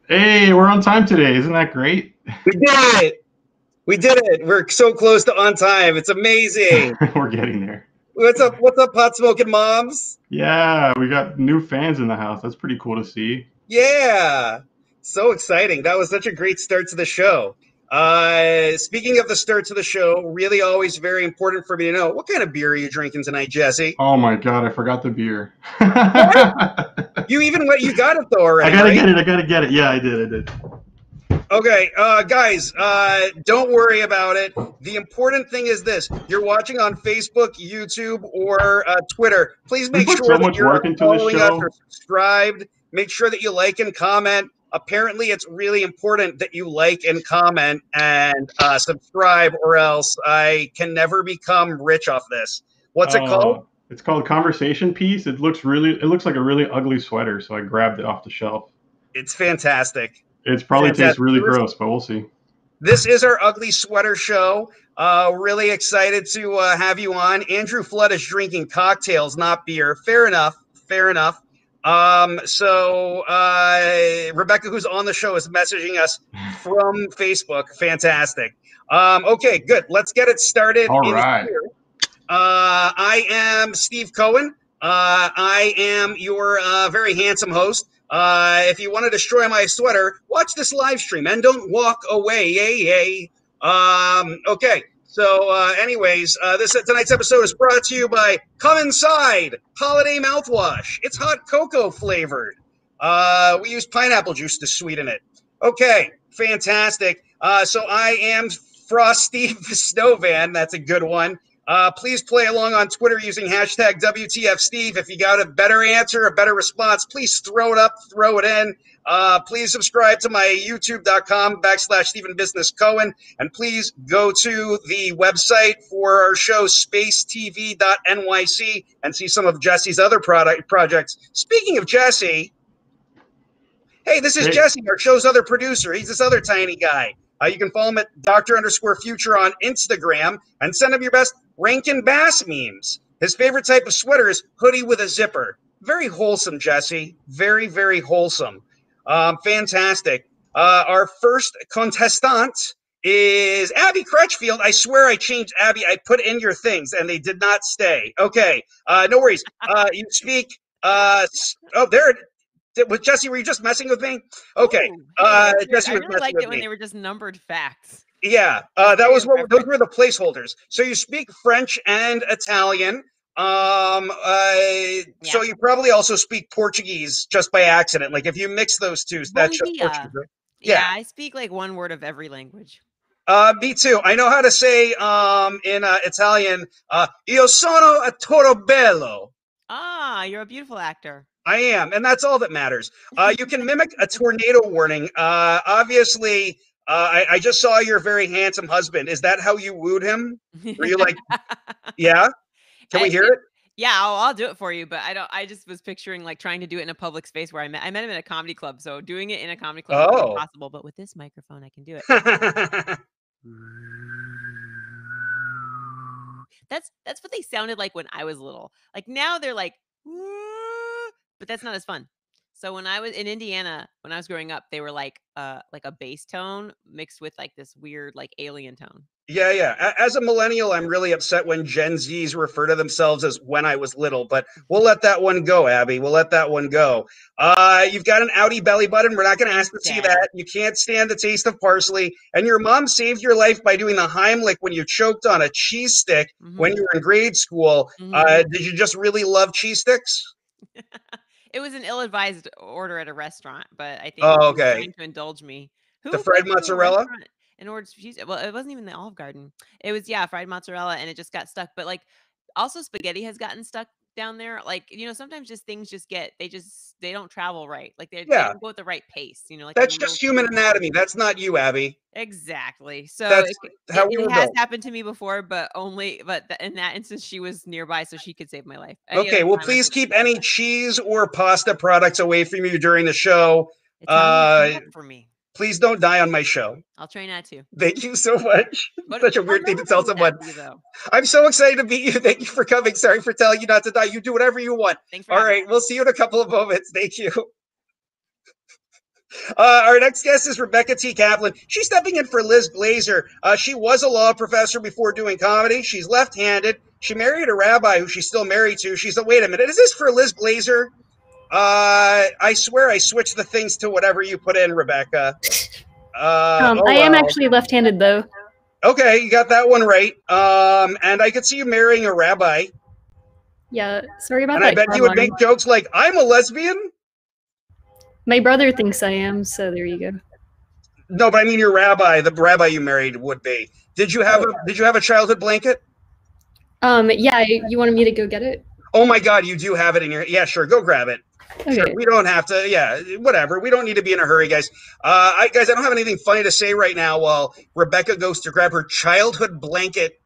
Hey, we're on time today. Isn't that great? We did it. We did it. We're so close to on time. It's amazing. We're getting there. What's up? What's up, pot smoking moms? Yeah, we got new fans in the house. That's pretty cool to see. Yeah. So exciting. That was such a great start to the show. Speaking of the start to the show, really always very important for me to know, what kind of beer are you drinking tonight, Jesse? Oh my God, I forgot the beer. You got it though already. I gotta get it. Yeah, I did. Okay, guys, don't worry about it. The important thing is this: you're watching on Facebook, YouTube, or Twitter. Please make sure that you're following us or subscribed. Make sure that you like and comment. Apparently, it's really important that you like and comment and subscribe, or else I can never become rich off this. What's it called? It's called Conversation Piece. It looks like a really ugly sweater, so I grabbed it off the shelf. It's fantastic. It probably tastes really gross, but we'll see. This is our ugly sweater show. Really excited to have you on. Andrew Flood is drinking cocktails, not beer. Fair enough. Rebecca, who's on the show, is messaging us from Facebook. Fantastic. Okay, good. Let's get it started. All right. I am Steve Cohen. I am your very handsome host. If you want to destroy my sweater, watch this live stream and don't walk away. Yay. Okay. So anyways, tonight's episode is brought to you by Come Inside Holiday Mouthwash. It's hot cocoa flavored. We use pineapple juice to sweeten it. Okay. Fantastic. So I am Frosty Snowvan. That's a good one. Please play along on Twitter using hashtag WTFSteve. If you got a better answer, a better response, please throw it up, throw it in. Please subscribe to my youtube.com/StephenBusinessCohen. And please go to the website for our show, spacetv.nyc, and see some of Jesse's other projects. Speaking of Jesse, hey, this is Jesse, our show's other producer. He's this other tiny guy. You can follow him at Dr_Future on Instagram and send him your best Rankin Bass memes. His favorite type of sweater is hoodie with a zipper. Very wholesome, Jesse. Very, very wholesome. Fantastic. Our first contestant is Abbi Crutchfield. I swear I changed Abbi. I put in your things and they did not stay. Okay. No worries. You speak. There it is. Jesse, were you just messing with me? Okay. Jesse was really liked it when they were just numbered facts. Yeah, those were the placeholders. So you speak French and Italian. So you probably also speak Portuguese just by accident. Like if you mix those two, that's just Portuguese. Right? Yeah, I speak like one word of every language. Me too. I know how to say in Italian, io sono a toro bello. Ah, you're a beautiful actor. I am, and that's all that matters. You can mimic a tornado warning. Obviously, I just saw your very handsome husband. Is that how you wooed him? Were you like, yeah? Can we hear it? Yeah, I'll do it for you, but I just was picturing like trying to do it in a public space where I met him in a comedy club. So doing it in a comedy club is impossible, but with this microphone I can do it. That's what they sounded like when I was little. Like now they're like, but that's not as fun. So when I was in Indiana, when I was growing up, they were like a bass tone mixed with like this weird like alien tone. Yeah. As a millennial, I'm really upset when Gen Zs refer to themselves as when I was little, but we'll let that one go, Abby. We'll let that one go. You've got an outie belly button. We're not going to ask to see that. You can't stand the taste of parsley. And your mom saved your life by doing the Heimlich when you choked on a cheese stick when you were in grade school. Did you just really love cheese sticks? It was an ill-advised order at a restaurant, but I think he was trying to indulge me. The fried mozzarella? In order to cheese, well, it wasn't even the Olive Garden. It was fried mozzarella, and it just got stuck. But like, also spaghetti has gotten stuck down there. Like, you know, sometimes things just get they don't travel right. Like they don't go at the right pace. You know, like that's just human anatomy. That's not you, Abby. Exactly. So that's how we it has happened to me before, but in that instance, she was nearby, so she could save my life. Okay, well, please keep any cheese or pasta products away from you during the show. For me. Please don't die on my show. I'll try not to. Thank you so much. Such a weird thing to tell someone. I'm so excited to meet you. Thank you for coming. Sorry for telling you not to die. You do whatever you want. Thanks for All right, we'll see you in a couple of moments. Thank you. Our next guest is Rebecca T. Kaplan. She's stepping in for Liz Glazer. She was a law professor before doing comedy. She's left-handed. She married a rabbi who she's still married to. She's like, wait a minute, is this for Liz Glazer? I swear I switched the things to whatever you put in, Rebecca. I am actually left-handed, though. Okay, you got that one right. And I could see you marrying a rabbi. Yeah, sorry about that. And I bet you would make jokes like, I'm a lesbian? My brother thinks I am, so there you go. No, but I mean your rabbi, the rabbi you married would be. Did you have a childhood blanket? Yeah, you wanted me to go get it? Oh my God, you do have it in your... Yeah, sure, go grab it. Okay. Sure, we don't have to... Yeah, whatever. We don't need to be in a hurry, guys. I don't have anything funny to say right now while Rebecca goes to grab her childhood blanket.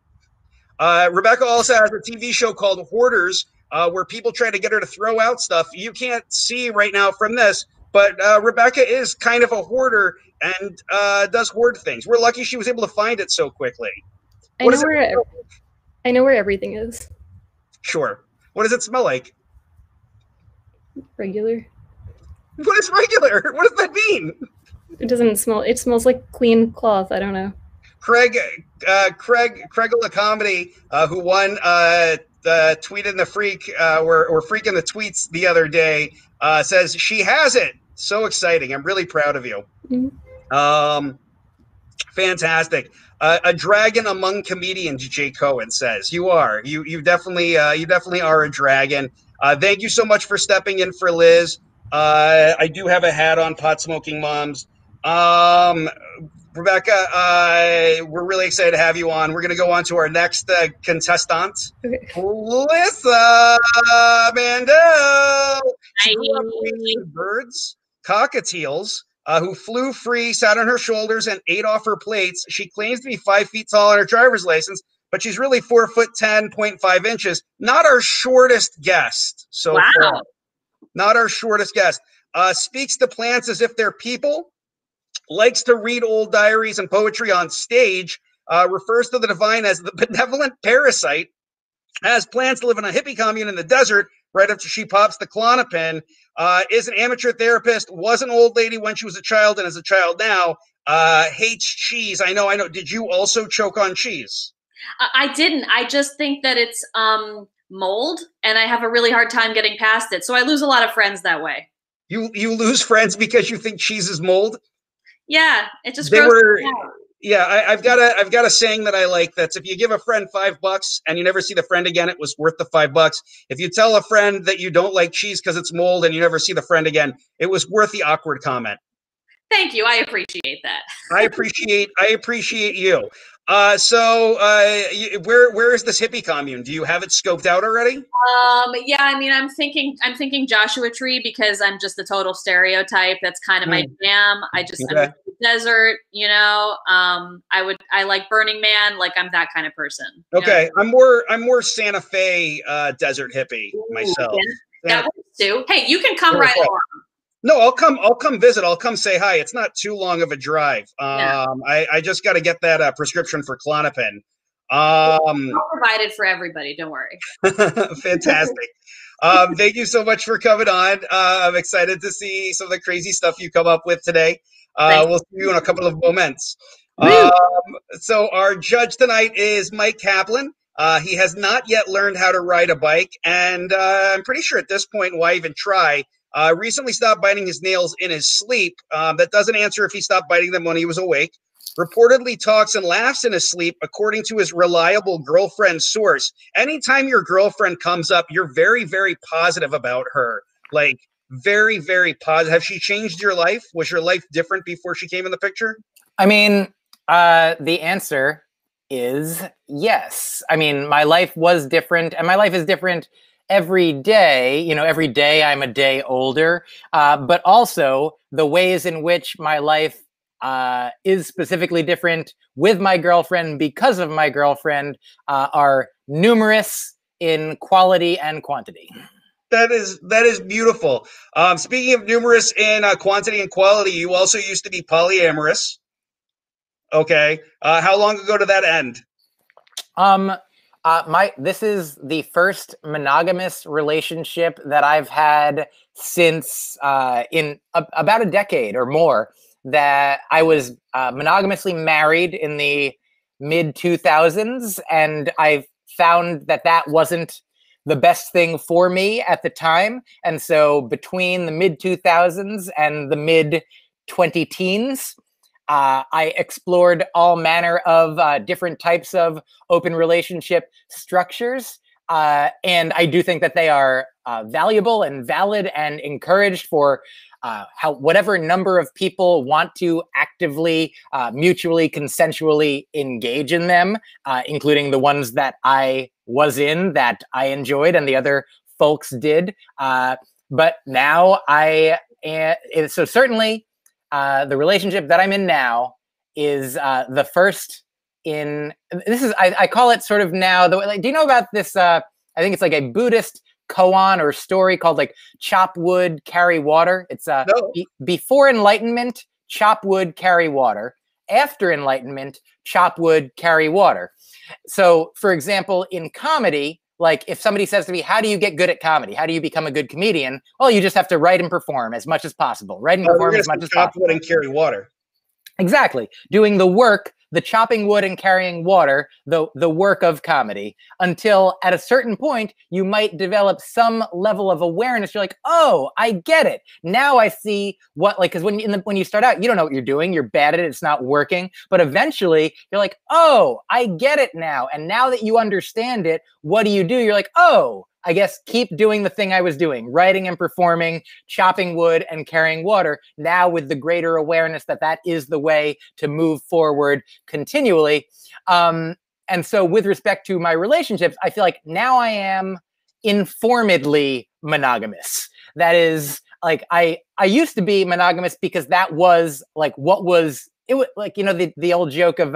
Rebecca also has a TV show called Hoarders, where people try to get her to throw out stuff. You can't see right now from this, but Rebecca is kind of a hoarder and does hoard things. We're lucky she was able to find it so quickly. I know where everything is. Sure. What does it smell like? Regular. What is regular? What does that mean? It doesn't smell. It smells like clean cloth. I don't know. Craig Comedy, who won Tweet in the Freak, or Freak in the Tweets the other day, says she has it. So exciting! I'm really proud of you. Mm-hmm. Fantastic. A dragon among comedians, Jay Cohen says. You are. You definitely are a dragon. Thank you so much for stepping in for Liz. I do have a hat on, Pot Smoking Moms. Rebecca, we're really excited to have you on. We're going to go on to our next contestant, Lyssa Mandel. She grew up raising birds, cockatiels, who flew free, sat on her shoulders, and ate off her plates. She claims to be 5 feet tall on her driver's license, but she's really 4'10.5 inches. Not our shortest guest so far. Not our shortest guest. Speaks to plants as if they're people. Likes to read old diaries and poetry on stage. Refers to the divine as the benevolent parasite. Has plans to live in a hippie commune in the desert right after she pops the Klonopin. Is an amateur therapist, was an old lady when she was a child and is a child now. Hates cheese. I know. Did you also choke on cheese? I didn't. I just think that it's mold, and I have a really hard time getting past it. So I lose a lot of friends that way. You lose friends because you think cheese is mold? Yeah, it just grows. Yeah, I've got a saying that I like. That's if you give a friend $5 and you never see the friend again, it was worth the $5. If you tell a friend that you don't like cheese because it's mold and you never see the friend again, it was worth the awkward comment. Thank you. I appreciate that. I appreciate you. So where is this hippie commune? Do you have it scoped out already? Yeah, I mean, I'm thinking Joshua Tree because I'm just a total stereotype. That's kind of my jam. I'm really desert, you know. I like Burning Man, like I'm that kind of person. Okay, I'm more Santa Fe desert hippie myself. Yeah, that works too. Hey, you can come right along. No, I'll come visit. I'll come say hi. It's not too long of a drive. Yeah. I just got to get that prescription for Klonopin. I'll provide it for everybody. Don't worry. Fantastic. Thank you so much for coming on. I'm excited to see some of the crazy stuff you come up with today. We'll see you in a couple of moments. So our judge tonight is Myq Kaplan. He has not yet learned how to ride a bike, and I'm pretty sure at this point, why even try? Recently stopped biting his nails in his sleep. That doesn't answer if he stopped biting them when he was awake. Reportedly talks and laughs in his sleep, according to his reliable girlfriend source. Anytime your girlfriend comes up, you're very, very positive about her. Like, very, very positive. Have she changed your life? Was your life different before she came in the picture? I mean, the answer is yes. I mean, my life was different, and my life is different every day. You know, every day I'm a day older, but also the ways in which my life is specifically different with my girlfriend because of my girlfriend are numerous in quality and quantity. That is beautiful. Speaking of numerous in quantity and quality, you also used to be polyamorous. Okay. How long ago did that end? This is the first monogamous relationship that I've had since in about a decade or more. That I was monogamously married in the mid 2000s, and I found that that wasn't the best thing for me at the time. And so between the mid 2000s and the mid 20-teens, I explored all manner of different types of open relationship structures. And I do think that they are valuable and valid and encouraged for whatever number of people want to actively, mutually, consensually engage in them, including the ones that I was in that I enjoyed and the other folks did. But now so certainly the relationship that I'm in now is the first in, this is, I call it sort of now, do you know about this, I think it's like a Buddhist koan or story called like chop wood, carry water. It's no. Before enlightenment, chop wood, carry water. After enlightenment, chop wood, carry water. So for example, in comedy, like if somebody says to me, how do you get good at comedy? How do you become a good comedian? Well, you just have to write and perform as much as possible. Write and perform as much as possible. Chop wood and carry water. Exactly. Doing the work, the chopping wood and carrying water, the work of comedy, until at a certain point, you might develop some level of awareness. You're like, oh, I get it. Now I see what, like, because when you start out, you don't know what you're doing. You're bad at it. It's not working. But eventually, you're like, oh, I get it now. And now that you understand it, what do? You're like, oh, I guess keep doing the thing I was doing, writing and performing, chopping wood and carrying water, now with the greater awareness that that is the way to move forward continually. And so with respect to my relationships, I feel like now I am informedly monogamous. That is, like, I used to be monogamous because that was like what was, it was like, you know, the old joke of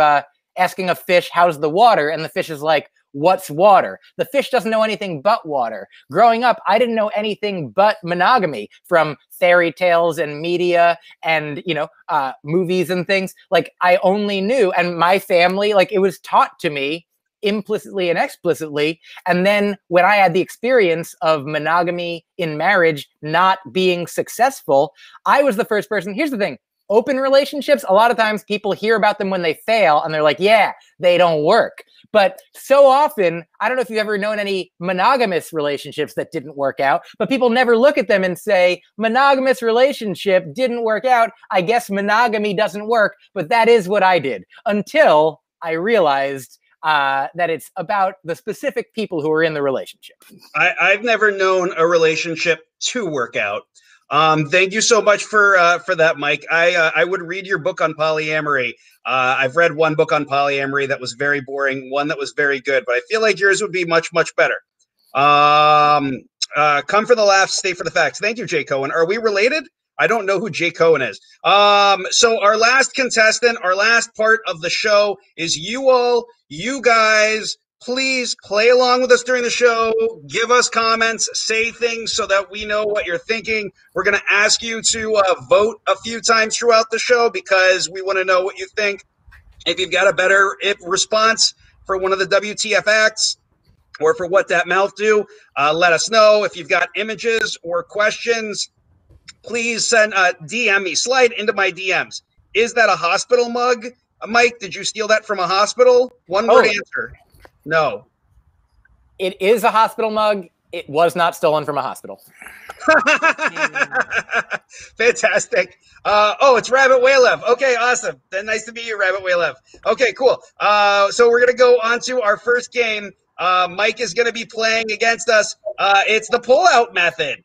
asking a fish, how's the water? And the fish is like, what's water? The fish doesn't know anything but water. Growing up, I didn't know anything but monogamy from fairy tales and media and, you know, movies and things. Like I only knew, and my family, like it was taught to me implicitly and explicitly. And then when I had the experience of monogamy in marriage not being successful, I was the first person. Here's the thing. Open relationships, a lot of times people hear about them when they fail and they're like, yeah, they don't work. But so often, I don't know if you've ever known any monogamous relationships that didn't work out, but people never look at them and say, monogamous relationship didn't work out. I guess monogamy doesn't work. But that is what I did until I realized that it's about the specific people who are in the relationship. I've never known a relationship to work out. Thank you so much for that, Myq. I would read your book on polyamory. I've read one book on polyamory that was very boring, one that was very good, but I feel like yours would be much, much better. Come for the laughs, stay for the facts. Thank you, Jay Cohen. Are we related? I don't know who Jay Cohen is. So our last contestant, our last part of the show is you all. You guys, please play along with us during the show. Give us comments, say things so that we know what you're thinking. We're going to ask you to vote a few times throughout the show because we want to know what you think. If you've got a better response for one of the WTFACTS or for What That Mouth Do, let us know. If you've got images or questions, please send DM me. Slide into my DMs. Is that a hospital mug? Myq, did you steal that from a hospital? One word answer. No. It is a hospital mug. It was not stolen from a hospital. Fantastic. It's Rabbit Waylev. Okay, awesome. Then nice to meet you, Rabbit Waylev. Okay, cool. So we're gonna go on to our first game. Myq is gonna be playing against us. It's the pull-out method.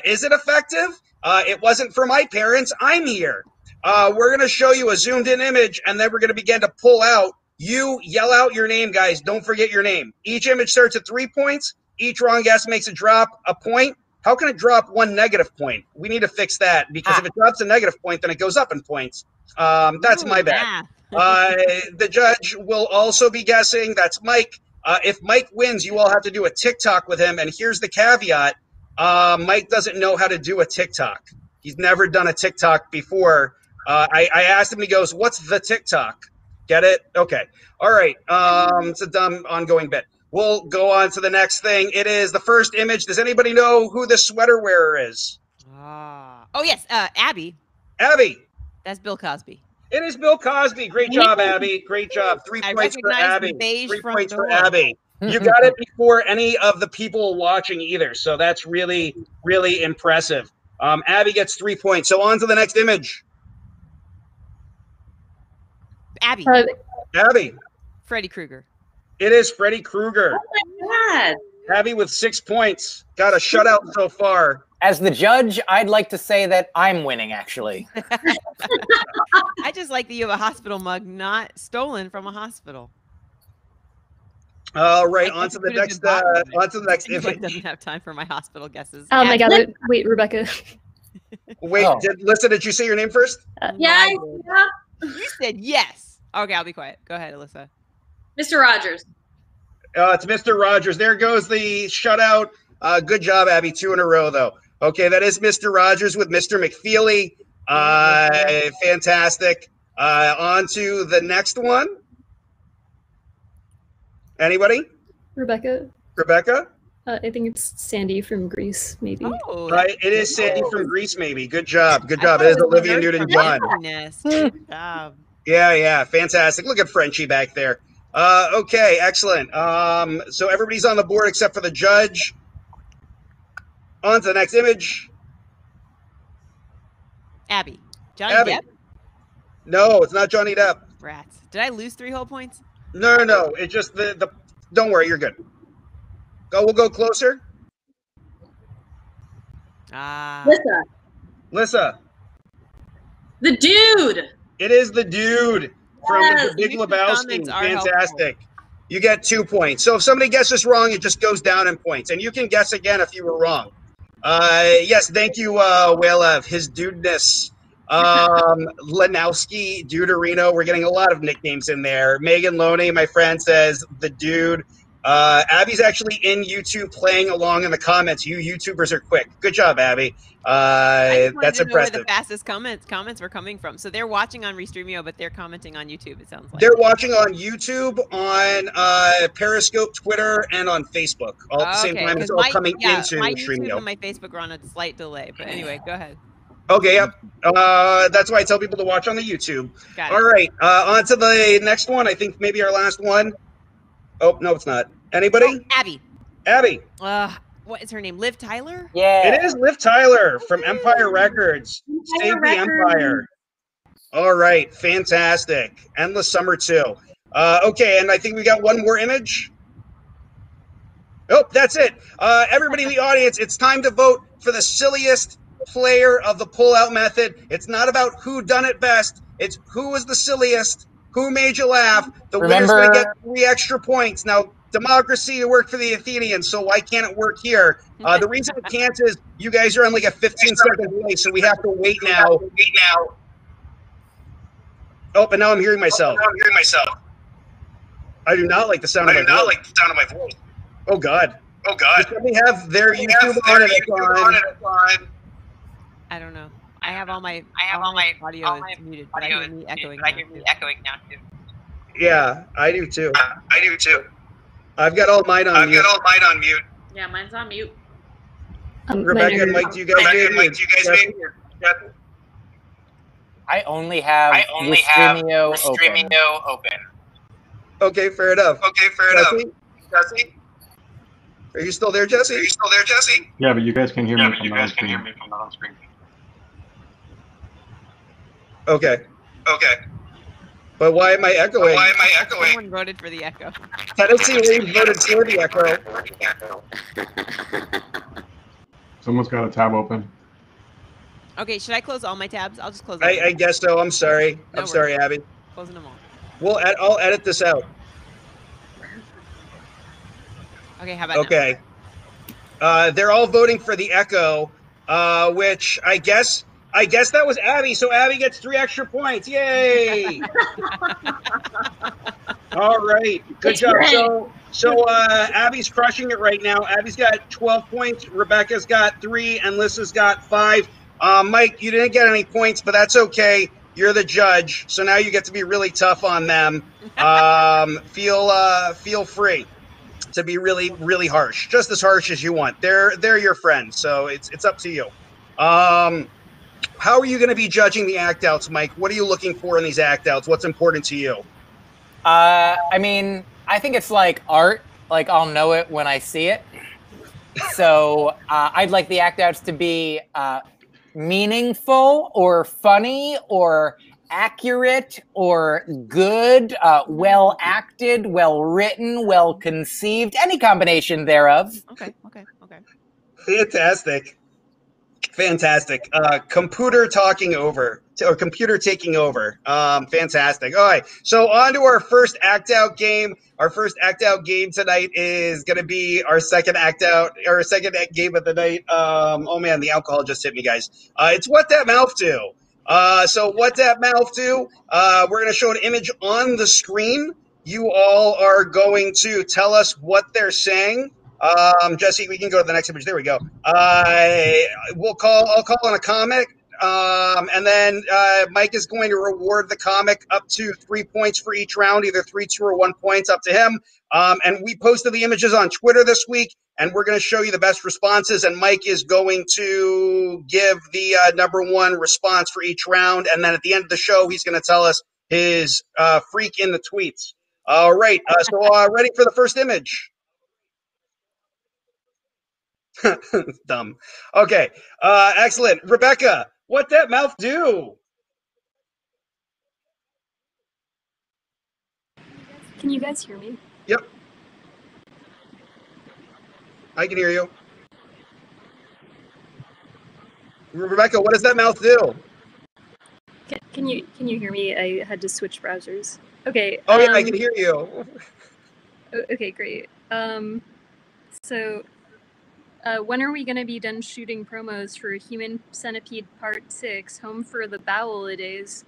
Is it effective? It wasn't for my parents. I'm here. We're gonna show you a zoomed-in image, and then we're gonna begin to pull out. You yell out your name, guys. Don't forget your name. Each image starts at 3 points. Each wrong guess makes it drop a point. How can it drop one negative point? We need to fix that because if it drops a negative point, then it goes up in points. That's my bad. The judge will also be guessing. That's Myq. If Myq wins, you all have to do a TikTok with him. And here's the caveat. Myq doesn't know how to do a TikTok. He's never done a TikTok before. I asked him, he goes, what's the TikTok? Get it? Okay. All right. It's a dumb ongoing bit. We'll go on to the next thing. It is the first image. Does anybody know who the sweater wearer is? Oh, yes. Abby. Abby. That's Bill Cosby. It is Bill Cosby. Great job, Abby. Great job. 3 points for Abby. 3 points for Abby. You got it before any of the people watching either. So that's really, really impressive. Abby gets 3 points. So on to the next image. Abby. Abby. Freddy Krueger. It is Freddy Krueger. Oh my God. Abby with 6 points. Got a shutout so far. As the judge, I'd like to say that I'm winning, actually. I just like that you have a hospital mug not stolen from a hospital. All right, on to the next image. I doesn't have time for my hospital guesses. Oh my God! Wait, Rebecca. Wait, Lyssa, did you say your name first? Yeah. You said yes. Okay, I'll be quiet. Go ahead, Alyssa. Mr. Rogers. It's Mr. Rogers. There goes the shutout. Good job, Abby. 2 in a row, though. Okay, that is Mr. Rogers with Mr. McFeely. Fantastic. On to the next one. Anybody? Rebecca. I think it's Sandy from Greece, maybe. Oh, it is Sandy from Greece, maybe. Good job. Good job. It is Olivia Newton-John. Good job. Yeah. Fantastic. Look at Frenchie back there. Okay, excellent. So everybody's on the board except for the judge. On to the next image. Abby. Abby. Depp? No, it's not Johnny Depp. Rats. Did I lose 3 whole points? No. It's just the. Don't worry, you're good. We'll go closer. Lyssa. The dude. It is the dude from The Big YouTube Lebowski. comments are Fantastic. You get 2 points. So if somebody guesses wrong, it just goes down in points. And you can guess again if you were wrong. Yes, thank you, Walev. His dudeness. Lanowski, Duderino. We're getting a lot of nicknames in there. Megan Loney, my friend, says the dude. Abby's actually in YouTube playing along in the comments. You YouTubers are quick. Good job, Abby. That's impressive. Where the fastest comments were coming from. So they're watching on Restreamio, but they're commenting on YouTube. It sounds like they're watching on YouTube, on Periscope, Twitter, and on Facebook all at the same time. It's all coming into my Streamio. YouTube and my Facebook are on a slight delay. But anyway, go ahead. Okay, yep. That's why I tell people to watch on the YouTube. Got it. All right, on to the next one. I think maybe our last one. Oh, no, it's not. Anybody? Abby. What is her name? Liv Tyler? Yeah. It is Liv Tyler from Empire Records. Save the Empire. All right, fantastic. Endless Summer 2. Okay, and I think we got one more image. Oh, that's it. Everybody in the audience, it's time to vote for the silliest player of the pull-out method. It's not about who done it best. It's who was the silliest, who made you laugh. The winner's going to get 3 extra points. Now, democracy, you work for the Athenians, so why can't it work here? The reason it can't is you guys are on like a 15-second delay, so we have to wait now. Oh, but now I'm hearing myself. I do not like the sound of my voice. Oh God. Does somebody have their YouTube on? I don't know. I have all my audio is muted, but I hear me echoing now too. Yeah, I do too. I've got all mine on mute. Yeah, mine's on mute. Rebecca and Myq, do you guys hear? I only have Streamio open. Okay, fair enough. Jesse? Are you still there, Jesse? Yeah, but you guys can hear me from the on-screen. Okay. But why am I echoing? Someone voted for the echo. Tennessee Reed voted for the echo. Someone's got a tab open. Okay, should I close all my tabs? I'll just close. I guess so. I'm sorry. I'm sorry, Abby. Closing them all. I'll edit this out. Okay, how about okay. They're all voting for the echo, which I guess that was Abby. So Abby gets 3 extra points. Yay! All right, good job. So Abby's crushing it right now. Abby's got 12 points. Rebecca's got 3, and Lyssa's got 5. Myq, you didn't get any points, but that's okay. You're the judge, so now you get to be really tough on them. Feel free to be really, really harsh, just as harsh as you want. They're your friends, so it's up to you. How are you going to be judging the act outs, Myq? What are you looking for in these act outs? What's important to you? I mean, I think it's like art. Like, I'll know it when I see it. So I'd like the act outs to be meaningful or funny or accurate or good, well acted, well written, well conceived, any combination thereof. Okay. Fantastic. Computer taking over. Fantastic. All right. So on to our first act out game. Our first act out game tonight is going to be our second act out, or second game of the night. Oh man, the alcohol just hit me, guys. It's What That Mouth Do. So What That Mouth Do, we're going to show an image on the screen. You all are going to tell us what they're saying. Jesse, we can go to the next image. There we go. I'll call on a comic. And then Myq is going to reward the comic up to 3 points for each round, either 3, 2, or 1 points, up to him. And we posted the images on Twitter this week, and we're going to show you the best responses. And Myq is going to give the number 1 response for each round. And then at the end of the show, he's going to tell us his freak in the tweets. All right. So ready for the first image? Dumb. Okay. Excellent. Rebecca, What That Mouth Do? Can you guys hear me? Yep. I can hear you. Rebecca, what does that mouth do? Can you hear me? I had to switch browsers. Okay. Oh yeah, I can hear you. Okay, great. So when are we going to be done shooting promos for Human Centipede Part 6, Home for the Bowel-a-days?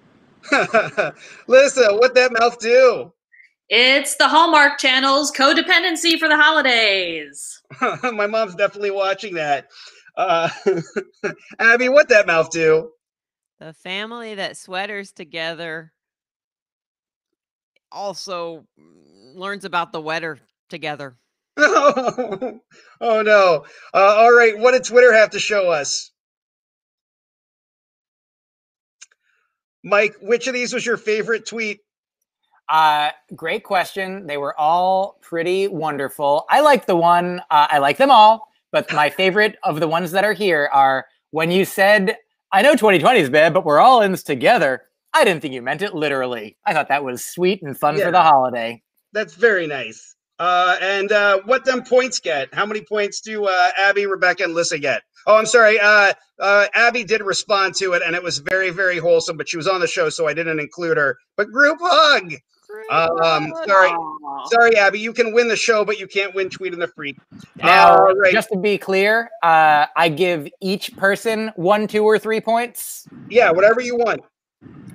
Lyssa, what that mouth do? It's the Hallmark Channel's Codependency for the Holidays. My mom's definitely watching that. Abby, what that mouth do? The family that sweaters together also learns about the weather together. Oh no. All right, what did Twitter have to show us? Myq, which of these was your favorite tweet? Great question. They were all pretty wonderful. I like the one, I like them all, but my favorite of the ones that are here are when you said, I know 2020 is bad, but we're all in this together. I didn't think you meant it literally. I thought that was sweet and fun for the holiday. That's very nice. And what them points get? How many points do Abby, Rebecca, and Lyssa get? Oh, I'm sorry. Abby did respond to it, and it was very, very wholesome, but she was on the show, so I didn't include her. But group hug. Sorry, Abby. You can win the show, but you can't win Tweet and the Freak. Now, just to be clear, I give each person 1, 2, or 3 points. Yeah, whatever you want.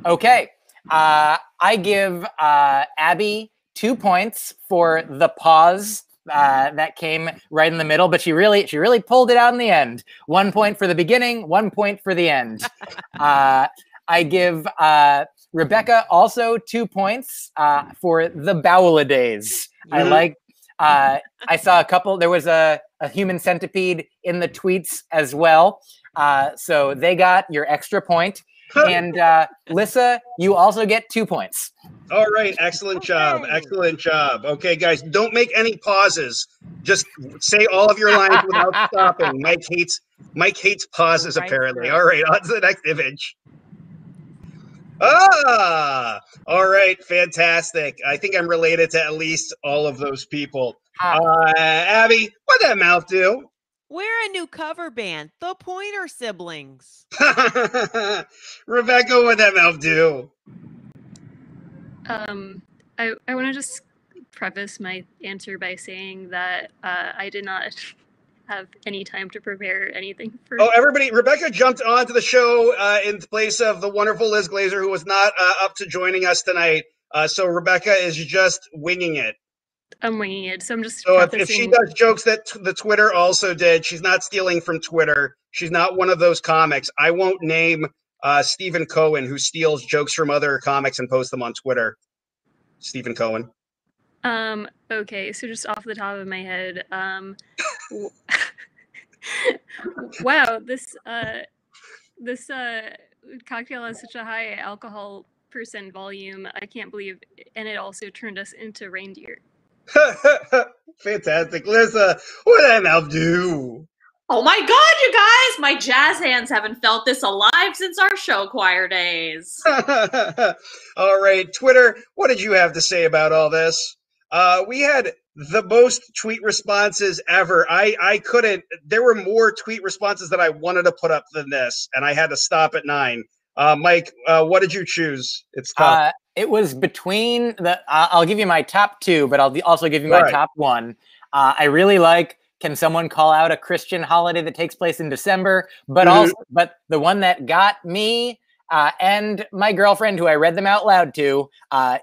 Okay. I give Abby 2 points for the pause that came right in the middle, but she really pulled it out in the end. 1 point for the beginning, 1 point for the end. I give Rebecca also 2 points for the bowel days. I like. I saw a couple. There was a human centipede in the tweets as well, so they got your extra point. And Lyssa, you also get 2 points. All right, excellent job, excellent job. Okay, guys, don't make any pauses. Just say all of your lines without stopping. Mike hates pauses, apparently. All right, on to the next image. All right, fantastic. I think I'm related to at least all of those people. Abby, what'd that mouth do? We're a new cover band, the Pointer Siblings. Rebecca, what'd that mouth do? I want to just preface my answer by saying that I did not have any time to prepare anything for. Oh, everybody! Rebecca jumped onto the show in place of the wonderful Liz Glazer, who was not up to joining us tonight. So Rebecca is just winging it. I'm winging it, so I'm just. So if she does jokes that the Twitter also did, she's not stealing from Twitter. She's not one of those comics. I won't name Stephen Cohen, who steals jokes from other comics and posts them on Twitter. Stephen Cohen. Okay, so just off the top of my head, wow, this cocktail has such a high alcohol percent volume. I can't believe, and it also turned us into reindeer. Fantastic. Lyssa, what did that mouth do? Oh my God, you guys! My jazz hands haven't felt this alive since our show choir days. All right, Twitter, what did you have to say about all this? We had the most tweet responses ever. I couldn't. There were more tweet responses that I wanted to put up than this, and I had to stop at 9. Mike, what did you choose? It's tough. It was between the. I'll give you my top 2, but I'll also give you my top 1. I really like. Can someone call out a Christian holiday that takes place in December? But but the one that got me and my girlfriend, who I read them out loud to,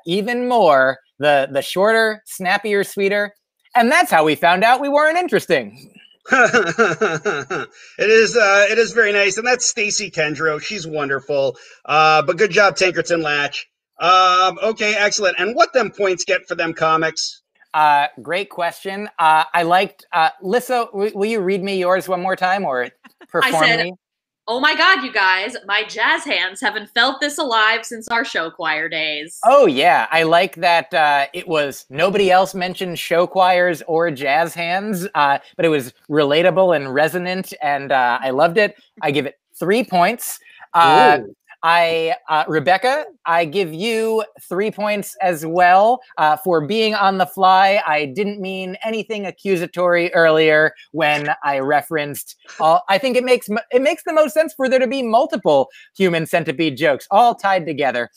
even more, the shorter, snappier, sweeter, and that's how we found out we weren't interesting. It is very nice, and that's Stacy Kendrow. She's wonderful. But good job, Tankerton Latch. Okay, excellent. And what them points get for them comics? Great question. I liked Lyssa. Will you read me yours one more time or perform me? Oh my God, you guys! My jazz hands haven't felt this alive since our show choir days. Oh yeah, I like that. It was nobody else mentioned show choirs or jazz hands, but it was relatable and resonant, and I loved it. I give it 3 points. Rebecca, I give you 3 points as well for being on the fly. I didn't mean anything accusatory earlier when I referenced. I think it makes the most sense for there to be multiple human centipede jokes all tied together,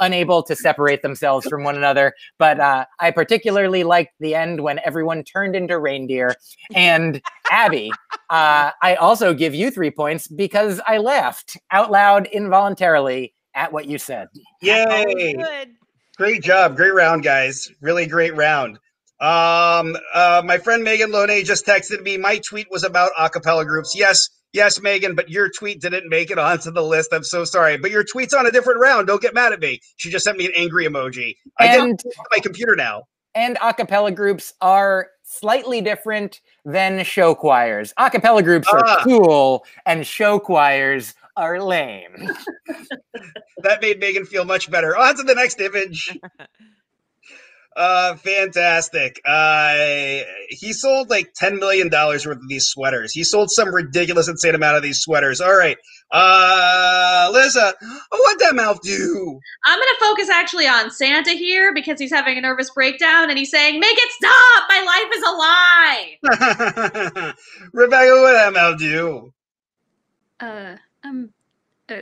unable to separate themselves from one another. But I particularly liked the end when everyone turned into reindeer. And Abby, I also give you 3 points because I laughed out loud involuntarily at what you said. Yay! Great job. Great round, guys. Really great round. My friend Megan Loney just texted me. My tweet was about a cappella groups. Yes, Megan, but your tweet didn't make it onto the list. I'm so sorry. But your tweet's on a different round. Don't get mad at me. She just sent me an angry emoji. I get my computer now. And a cappella groups are slightly different than show choirs. A cappella groups are cool, and show choirs are lame. That made Megan feel much better. On to the next image. Fantastic. He sold like $10 million worth of these sweaters. He sold some ridiculous, insane amount of these sweaters. All right. Lyssa, what'd that mouth do? I'm going to focus actually on Santa here because he's having a nervous breakdown and he's saying, make it stop! My life is a lie! Rebecca, what'd that mouth do?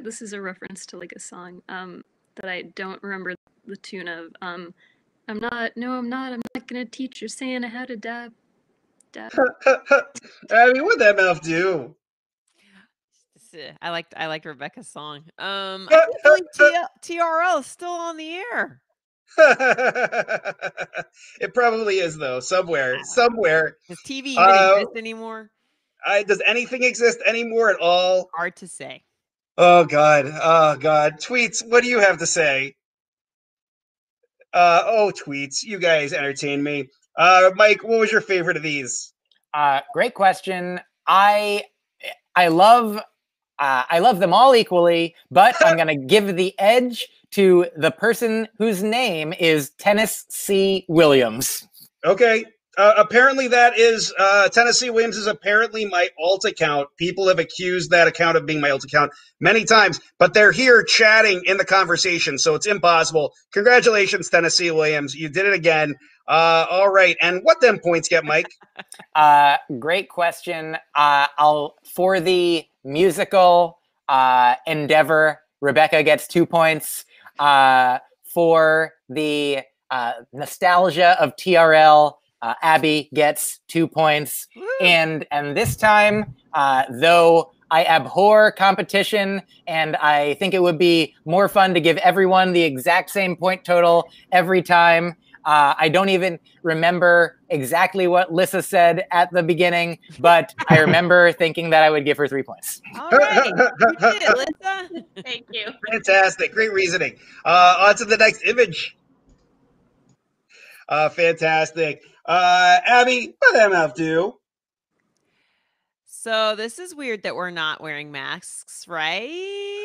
This is a reference to like a song that I don't remember the tune of. I'm not. No, I'm not. I'm not gonna teach your Santa how to dab. Abby, what'd that mouth do? I liked Rebecca's song. I can't believe TRL is still on the air. It probably is though, somewhere. Does TV even exist anymore? Does anything exist anymore at all? Hard to say. Oh God. Tweets, what do you have to say? Tweets, you guys entertain me. Myq, what was your favorite of these? Great question. I love them all equally, but I'm going to give the edge to the person whose name is Tennessee Williams. Okay. Apparently that is Tennessee Williams is apparently my alt account. People have accused that account of being my alt account many times, but they're here chatting in the conversation, so it's impossible. Congratulations, Tennessee Williams. You did it again. All right. And what them points get, Myq? Great question. For the musical endeavor, Rebecca gets 2 points. For the nostalgia of TRL, Abby gets 2 points. Woo! And this time, though I abhor competition and I think it would be more fun to give everyone the exact same point total every time, I don't even remember exactly what Lyssa said at the beginning, but I remember thinking that I would give her 3 points. All right. You did it, Lyssa. Thank you. Fantastic. Great reasoning. On to the next image. Fantastic. Abby, what that mouth do? So this is weird that we're not wearing masks, right?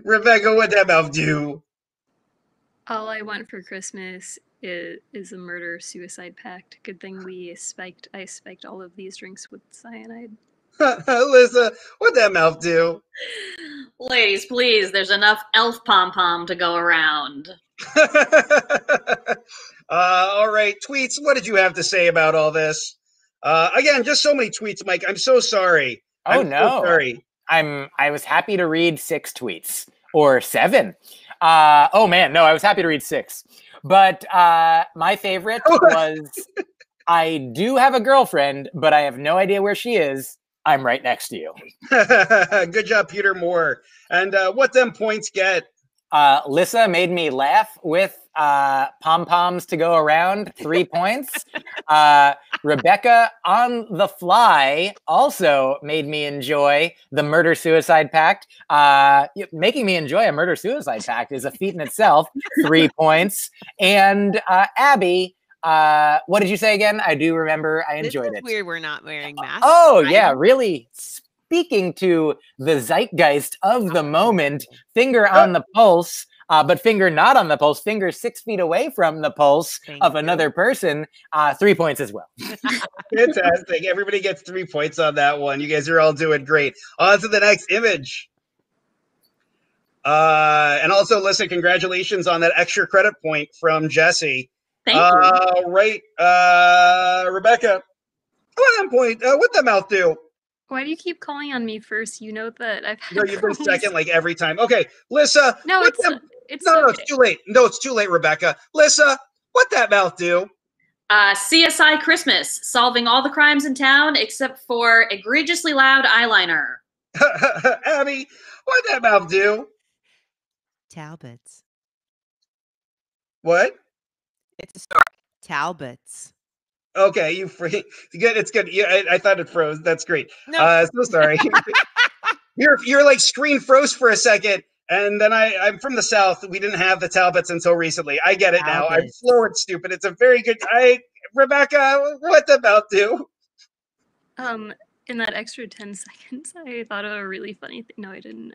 Rebecca, what that mouth do? All I want for Christmas is a murder-suicide pact. Good thing I spiked all of these drinks with cyanide. Lyssa, what that mouth do? Ladies, please, there's enough elf pom-pom to go around. All right, tweets, what did you have to say about all this? Again, just so many tweets, Myq. I'm so sorry. So sorry. I was happy to read 6 tweets or 7. Oh man, no, I was happy to read 6. But my favorite was, I do have a girlfriend, but I have no idea where she is. I'm right next to you. Good job, Peter Moore. And what them points get? Lyssa made me laugh with pom-poms to go around, 3 points. Rebecca on the fly also made me enjoy the murder-suicide pact. Making me enjoy a murder-suicide pact is a feat in itself, 3 points. And Abby, what did you say again? I do remember I enjoyed it. Weird we're not wearing masks. Oh, right? Yeah, really speaking to the zeitgeist of the moment, finger on the pulse, but finger not on the pulse, finger 6 feet away from the pulse of another person, 3 points as well. Fantastic. Everybody gets 3 points on that one. You guys are all doing great. On to the next image. And also, Lyssa, congratulations on that extra credit point from Jesse. Thank you. Right. Rebecca, what the mouth do? Why do you keep calling on me first? You know that I've had you've been second like every time. Okay, Lyssa. No, it's okay. it's too late. No, it's too late, Rebecca. Lyssa, what that mouth do? CSI Christmas, solving all the crimes in town except for egregiously loud eyeliner. Abby, what that mouth do? Talbots. What? It's a story. Talbots. Okay, you free. Good. It's good. Yeah, I thought it froze. That's great. No. So sorry. You're like screen froze for a second, and then I'm from the South. We didn't have the Talbots until recently. I get it now. I'm slow and stupid. It's a very good. Rebecca, what the mouth do? In that extra 10 seconds, I thought of a really funny thing. No, I didn't.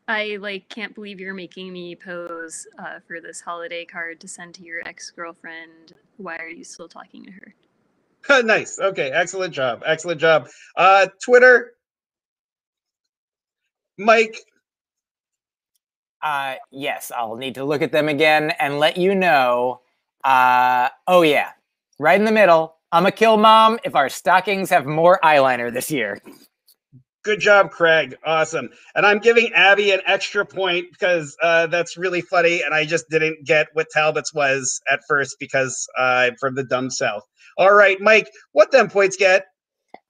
I can't believe you're making me pose for this holiday card to send to your ex-girlfriend. Why are you still talking to her? Nice. Okay. Excellent job. Excellent job. Twitter. Myq. Yes, I'll need to look at them again and let you know. Oh yeah, right in the middle. I'm a kill mom if our stockings have more eyeliner this year. Good job, Craig. Awesome. And I'm giving Abby an extra point because that's really funny. And I just didn't get what Talbot's was at first because I'm from the dumb South. All right, Myq, what them points get?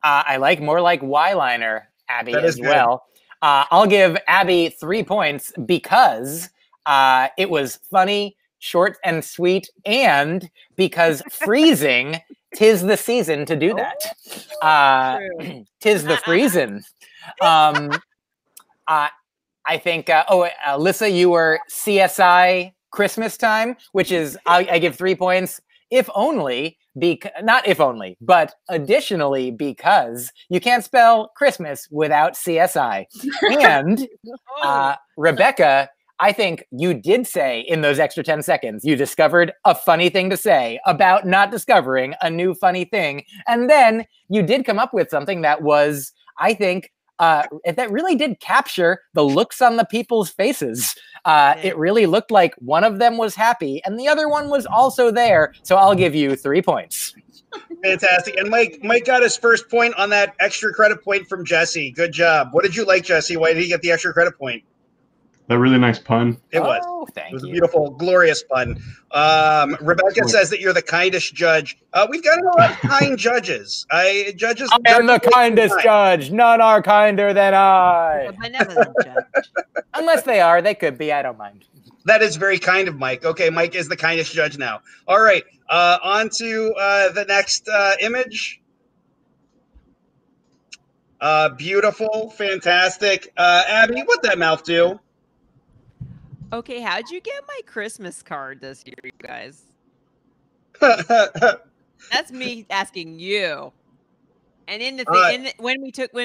I like more like Y-liner, Abby, That is as well. I'll give Abby 3 points because it was funny, short and sweet, and because freezing, 'tis the season to do that. Tis the freezing. I think, Lyssa, you were CSI Christmas time, which is, I give 3 points, if only, not if only, but additionally because you can't spell Christmas without CSI. And Rebecca, I think you did say in those extra 10 seconds, you discovered a funny thing to say about not discovering a new funny thing. And then you did come up with something that was, I think, that really did capture the looks on the people's faces. It really looked like one of them was happy and the other one was also there. So I'll give you 3 points. Fantastic. And Myq got his first point on that extra credit point from Jesse. Good job. What did you like, Jesse? Why did he get the extra credit point? That really nice pun. It was. Thank It was you. a beautiful, glorious pun. Rebecca says that you're the kindest judge. We've got a lot of kind judges. Judges. I am the kindest judge. None are kinder than I. A benevolent judge. Unless they are, they could be. I don't mind. That is very kind of Myq. Okay, Myq is the kindest judge now. All right, on to the next image. Beautiful, fantastic. Abby, what that mouth do? Okay, how'd you get my Christmas card this year, you guys? That's me asking you. And in the thing, when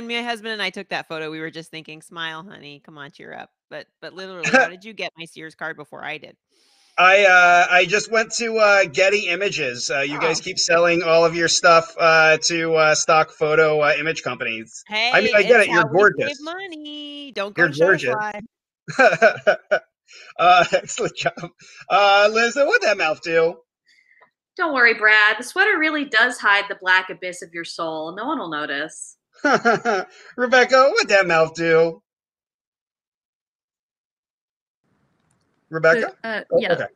my husband and I took that photo, we were just thinking, "Smile, honey, come on, cheer up." But literally, how did you get my Sears card before I did? I just went to Getty Images. You guys keep selling all of your stuff to stock photo image companies. Hey, I mean, I get it. You're gorgeous. Save money. Don't go You're to gorgeous. Shutterfly. Excellent job. Lyssa, what that mouth do? Don't worry, Brad. The sweater really does hide the black abyss of your soul. No one will notice. Rebecca, what that mouth do? Rebecca? Yeah. Okay.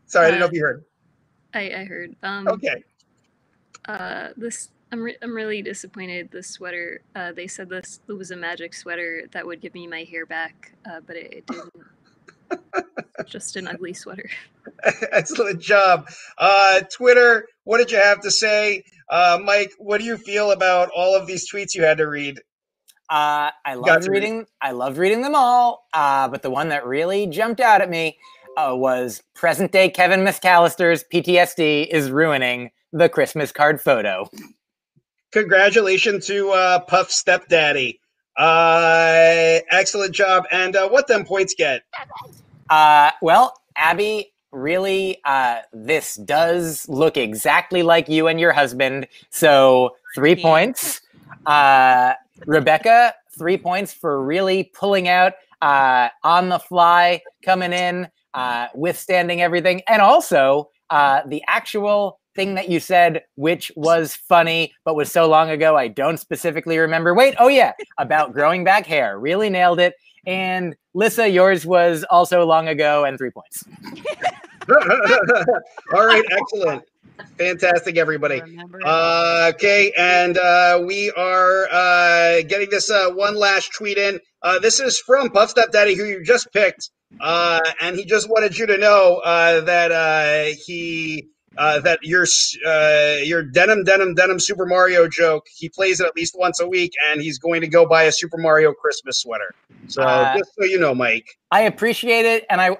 Sorry, I didn't know if you heard. I heard. Okay. I'm really disappointed. This sweater. They said this was a magic sweater that would give me my hair back, but it didn't. Just an ugly sweater. Excellent job. Twitter, what did you have to say? Myq, what do you feel about all of these tweets you had to read? I loved reading them all. But the one that really jumped out at me was present day Kevin McAllister's PTSD is ruining the Christmas card photo. Congratulations to Puff Stepdaddy. Excellent job. And what them points get? Well, Abby, really, this does look exactly like you and your husband. So 3 points. Rebecca, 3 points for really pulling out on the fly, coming in, withstanding everything. And also the actual thing that you said, which was funny, but was so long ago, I don't specifically remember. Wait, oh yeah, about growing back hair. Really nailed it. And Lyssa, yours was also long ago and 3 points. All right, excellent. Fantastic, everybody. Okay, and we are getting this one last tweet in. This is from Puff Stepdaddy, who you just picked, and he just wanted you to know that your denim Super Mario joke, he plays it at least once a week, and he's going to go buy a Super Mario Christmas sweater. So just so you know, Myq. I appreciate it, and I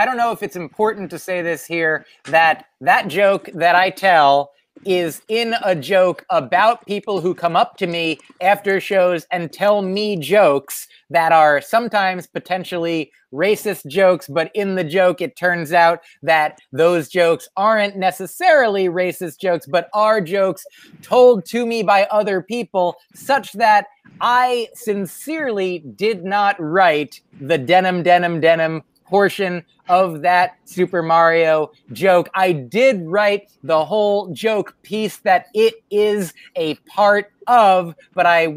don't know if it's important to say this here, that joke that I tell is in a joke about people who come up to me after shows and tell me jokes that are sometimes potentially racist jokes, but in the joke it turns out that those jokes aren't necessarily racist jokes, but are jokes told to me by other people, such that I sincerely did not write the denim portion of that Super Mario joke. I did write the whole joke piece that it is a part of, but I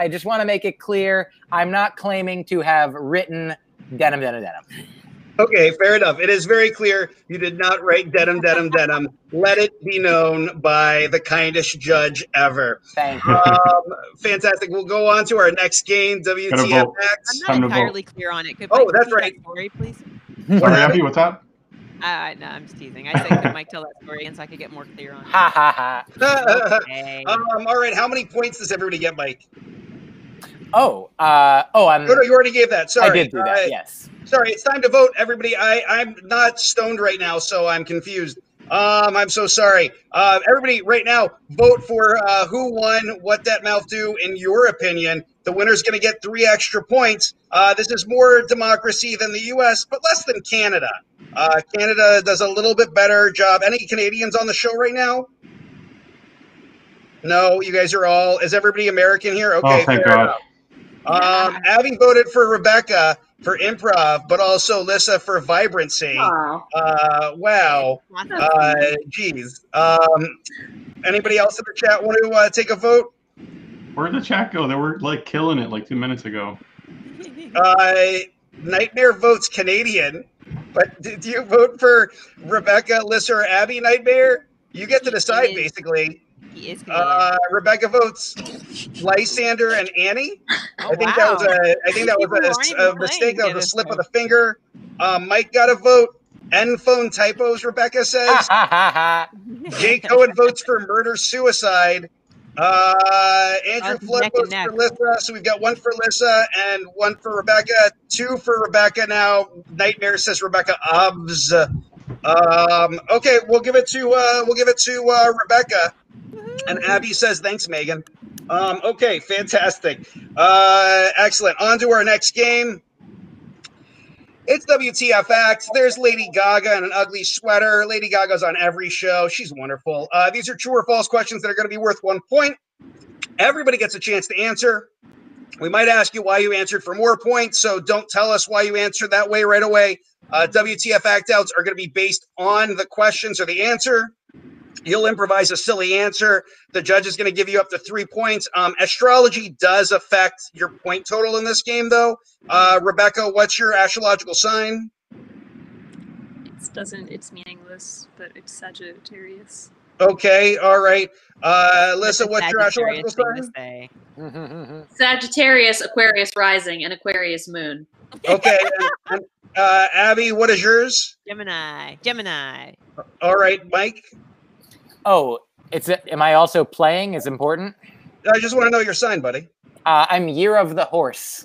just want to make it clear, I'm not claiming to have written denim, denim, denim. Okay, fair enough. It is very clear you did not write denim, denim, denim. Let it be known by the kindest judge ever. Thank you. Fantastic. We'll go on to our next game, vote. I'm WTFACTS. not Time to entirely clear on it. Could Oh, Mike that's repeat right. that story, please? Sorry, Abby, what's up? No, I'm just teasing. I said, could Mike tell that story again so I could get more clear on it? Ha ha ha. Okay. All right, how many points does everybody get, Mike? Oh, No, you already gave that. Sorry. I did do that, yes. Sorry, it's time to vote, everybody. I'm not stoned right now, so I'm confused. I'm so sorry. Everybody, right now, vote for who won, what that mouth do, in your opinion. The winner's going to get 3 extra points. This is more democracy than the U.S., but less than Canada. Canada does a little bit better job. Any Canadians on the show right now? No, you guys are all. Is everybody American here? Okay, Oh, thank fair God. enough. Abby voted for Rebecca for improv, but also Lyssa for vibrancy. Aw. Wow. Geez. Anybody else in the chat want to take a vote? Where'd the chat go? They were like killing it like 2 minutes ago. Nightmare votes Canadian, but did you vote for Rebecca, Lyssa, or Abby? Nightmare, you get to decide basically. He is Canadian. Rebecca votes Lysander and Annie. Oh, I think wow. that People was aren't a even mistake. That playing was a slip of together, the finger. Mike got a vote. End phone typos, Rebecca Ha says. ha ha ha. Jay Cohen votes for murder suicide. Andrew Us Flood neck and votes neck. for Lyssa. So we've got 1 for Lyssa and 1 for Rebecca. 2 for Rebecca now. Nightmare says Rebecca Obbs. Okay, we'll give it to Rebecca. And Abby says, thanks, Megan. Okay, fantastic. Excellent. On to our next game. It's WTFACTS. There's Lady Gaga in an ugly sweater. Lady Gaga's on every show. She's wonderful. These are true or false questions that are going to be worth 1 point. Everybody gets a chance to answer. We might ask you why you answered for more points, so don't tell us why you answered that way right away. WTF act-outs are going to be based on the questions or the answer. You'll improvise a silly answer. The judge is going to give you up to 3 points. Astrology does affect your point total in this game, though. Rebecca, what's your astrological sign? It's meaningless, but it's Sagittarius. Okay, all right. That's Lyssa, a what's your astrological Sagittarius thing to sign? say. Sagittarius, Aquarius rising, and Aquarius moon. Okay, and Abby, what is yours? Gemini. All right, Mike. Oh, am I also playing is important? I just want to know your sign, buddy. I'm Year of the Horse.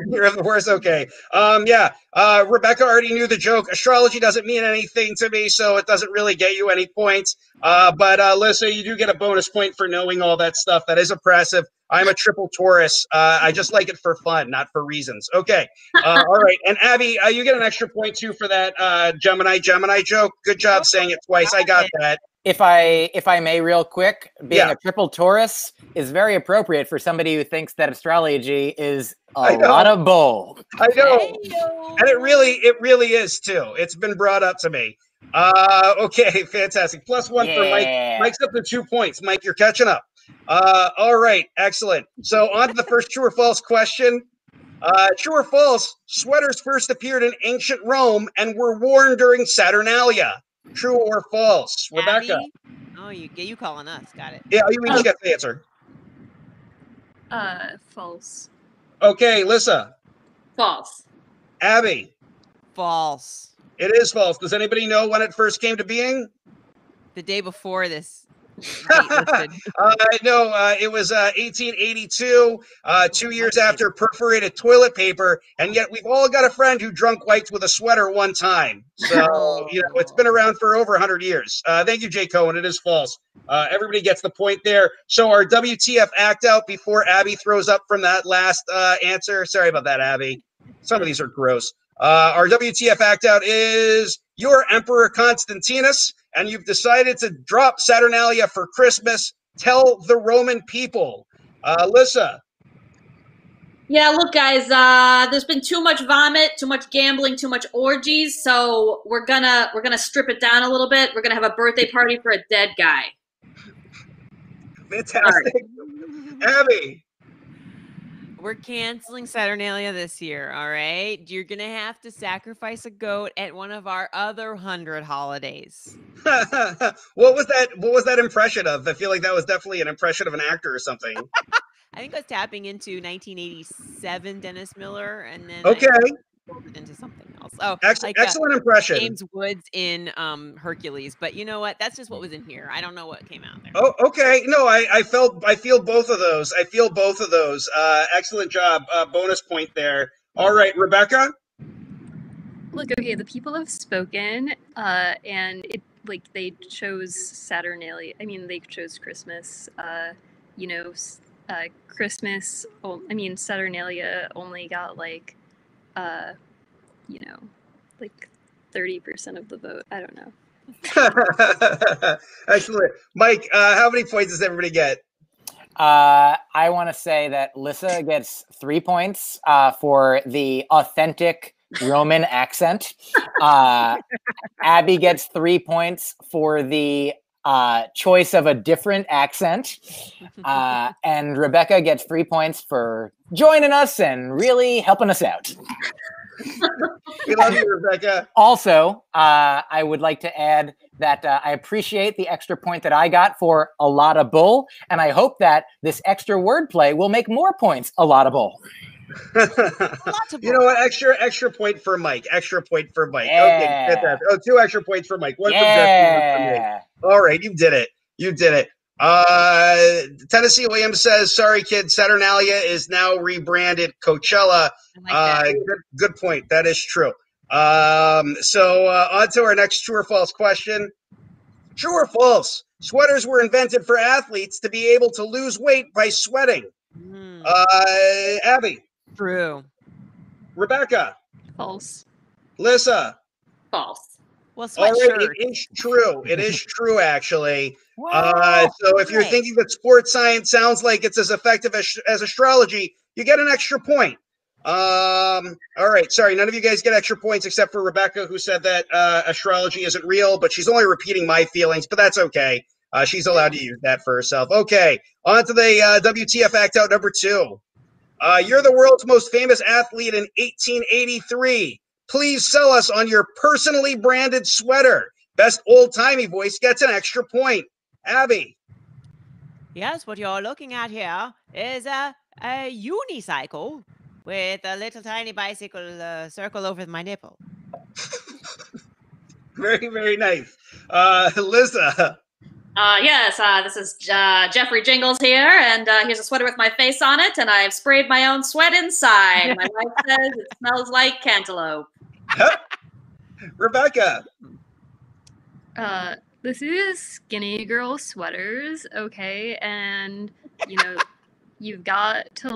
Year of the Horse, okay. Rebecca already knew the joke. Astrology doesn't mean anything to me, so it doesn't really get you any points. But Lyssa, you do get a bonus point for knowing all that stuff. That is impressive. I'm a triple Taurus. I just like it for fun, not for reasons. Okay. All right. And Abby, you get an extra point too for that Gemini joke. Good job saying it twice. I got that. If I may, real quick, being Yeah. a triple Taurus is very appropriate for somebody who thinks that astrology is a lot of bull. I know. Hey-o. And it really is too. It's been brought up to me. Okay, fantastic. +1 for Mike. Yeah. Mike's up to 2 points. Mike, you're catching up. All right, excellent. So on to the first true or false question. True or false, sweaters first appeared in ancient Rome and were worn during Saturnalia. True or false? Rebecca. Abby? Oh, you calling us. Got it. Yeah, you each get the answer. False. Okay, Lyssa. False. Abby. False. It is false. Does anybody know when it first came to being? The day before this date listed. No, it was 1882, 2 years after perforated toilet paper, and yet we've all got a friend who drunk wiped with a sweater one time. So, it's been around for over 100 years. Thank you, Jay Cohen. It is false. Everybody gets the point there. So our WTF act out before Abby throws up from that last answer. Sorry about that, Abby. Some of these are gross. Our WTF act out is your Emperor Constantinus, and you've decided to drop Saturnalia for Christmas. Tell the Roman people. Lyssa. Yeah, look, guys, there's been too much vomit, too much gambling, too much orgies, so we're gonna strip it down a little bit. We're gonna have a birthday party for a dead guy. Fantastic. Abby. We're canceling Saturnalia this year, all right? You're going to have to sacrifice a goat at one of our other 100 holidays. What was that impression of? I feel like that was definitely an impression of an actor or something. I think I was tapping into 1987 Dennis Miller, and then Okay. I pulled it into something else. Oh, excellent impression. James Woods in Hercules, but you know what? That's just what was in here. I don't know what came out there. Oh, okay. No, I feel both of those. I feel both of those. Excellent job. Bonus point there. All right, Rebecca. Look, okay, the people have spoken, and they chose Saturnalia. I mean, they chose Christmas. Christmas. Saturnalia only got 30% of the vote. I don't know. Excellent. Myq, how many points does everybody get? I want to say that Lyssa gets 3 points for the authentic Roman accent. Abby gets 3 points for the choice of a different accent. And Rebecca gets 3 points for joining us and really helping us out. We love you, Rebecca. Also, I would like to add that I appreciate the extra point that I got for a lot of bull, and I hope that this extra wordplay will make more points a lot of bull. You know what? Extra point for Myq. Extra point for Myq. Yeah. Okay, get that. Oh, 2 extra points for Myq. One for Jeffrey, one for me. All right, you did it. You did it. Tennessee Williams says, "Sorry, kid. Saturnalia is now rebranded Coachella." Good point. That is true. So on to our next true or false question. True or false? Sweaters were invented for athletes to be able to lose weight by sweating. Abby. True. Rebecca. False. Lyssa. False. Well, All right, sweatshirt. it is true. It is true, actually. Wow. So if you're thinking that sports science sounds like it's as effective as astrology, you get an extra point. All right. Sorry, none of you guys get extra points except for Rebecca, who said that astrology isn't real, but she's only repeating my feelings, but that's okay. She's allowed to use that for herself. Okay, on to the WTF Act Out number 2. You're the world's most famous athlete in 1883. Please sell us on your personally branded sweater. Best old-timey voice gets an extra point. Abby. Yes, what you're looking at here is a unicycle with a little tiny bicycle circle over my nipple. Very, very nice. Lyssa. Yes, this is Jeffrey Jingles here, and here's a sweater with my face on it, and I've sprayed my own sweat inside. My wife says it smells like cantaloupe. Rebecca. This is Skinny Girl Sweaters, okay? And, you've got to,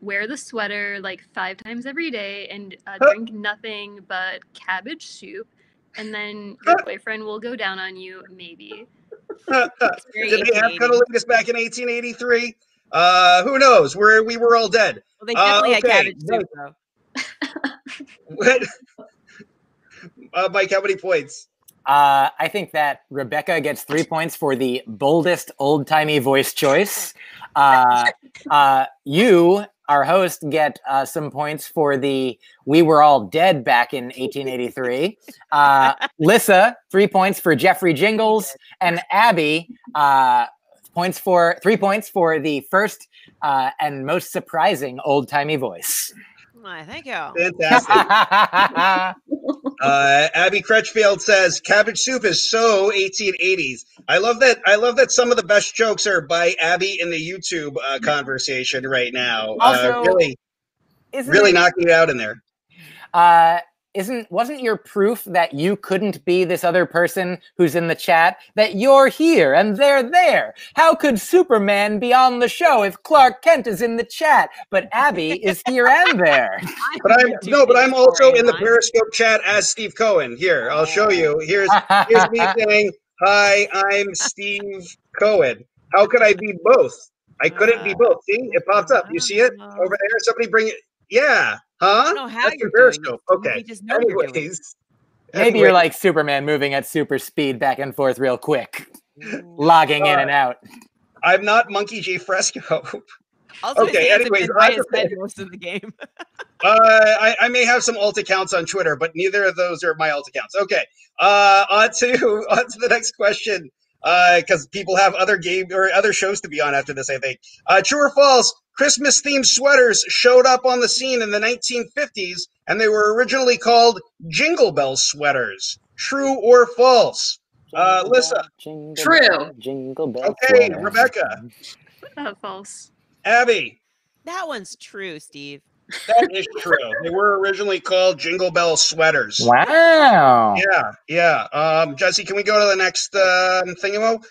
wear the sweater, 5 times every day and drink nothing but cabbage soup. And then your boyfriend will go down on you, maybe. Did they have cunnilingus back in 1883? Who knows? We were all dead. Well, they definitely had cabbage soup, though. What? Myq, how many points? I think that Rebecca gets 3 points for the boldest old-timey voice choice. You, our host, get some points for the "we were all dead back in 1883." Lyssa, 3 points for Jeffrey Jingles, and Abby, 3 points for the first and most surprising old-timey voice. Why, thank you. Fantastic. Abbi Crutchfield says cabbage soup is so 1880s. I love that some of the best jokes are by Abby in the YouTube conversation right now. Also, really knocking it out in there. Wasn't your proof that you couldn't be this other person who's in the chat that you're here and they're there? How could Superman be on the show if Clark Kent is in the chat, but Abby is here and there? But I'm also in the Periscope chat as Steve Cohen. Here, I'll show you. Here's me saying, "Hi, I'm Steve Cohen." How could I be both? I couldn't be both. See, it popped up. You see it over there? Somebody bring it. Yeah. Huh? I don't know how That's you're Periscope. doing it. Okay. You just know you're doing it. Anyways. Maybe you're like Superman moving at super speed back and forth real quick, logging in and out. I'm not Monkey J. Fresco. Also, Okay, his hands have anyways, been by his head most of the game. I may have some alt accounts on Twitter, but neither of those are my alt accounts. Okay, on to the next question, because people have other game or other shows to be on after this, I think. True or false? Christmas-themed sweaters showed up on the scene in the 1950s, and they were originally called Jingle Bell sweaters. True or false? Lyssa. True. Jingle bell Okay, sweater. Rebecca. False. Abby. That one's true, Steve. That is true. They were originally called Jingle Bell sweaters. Wow. Yeah. Jesse, can we go to the next thingamo?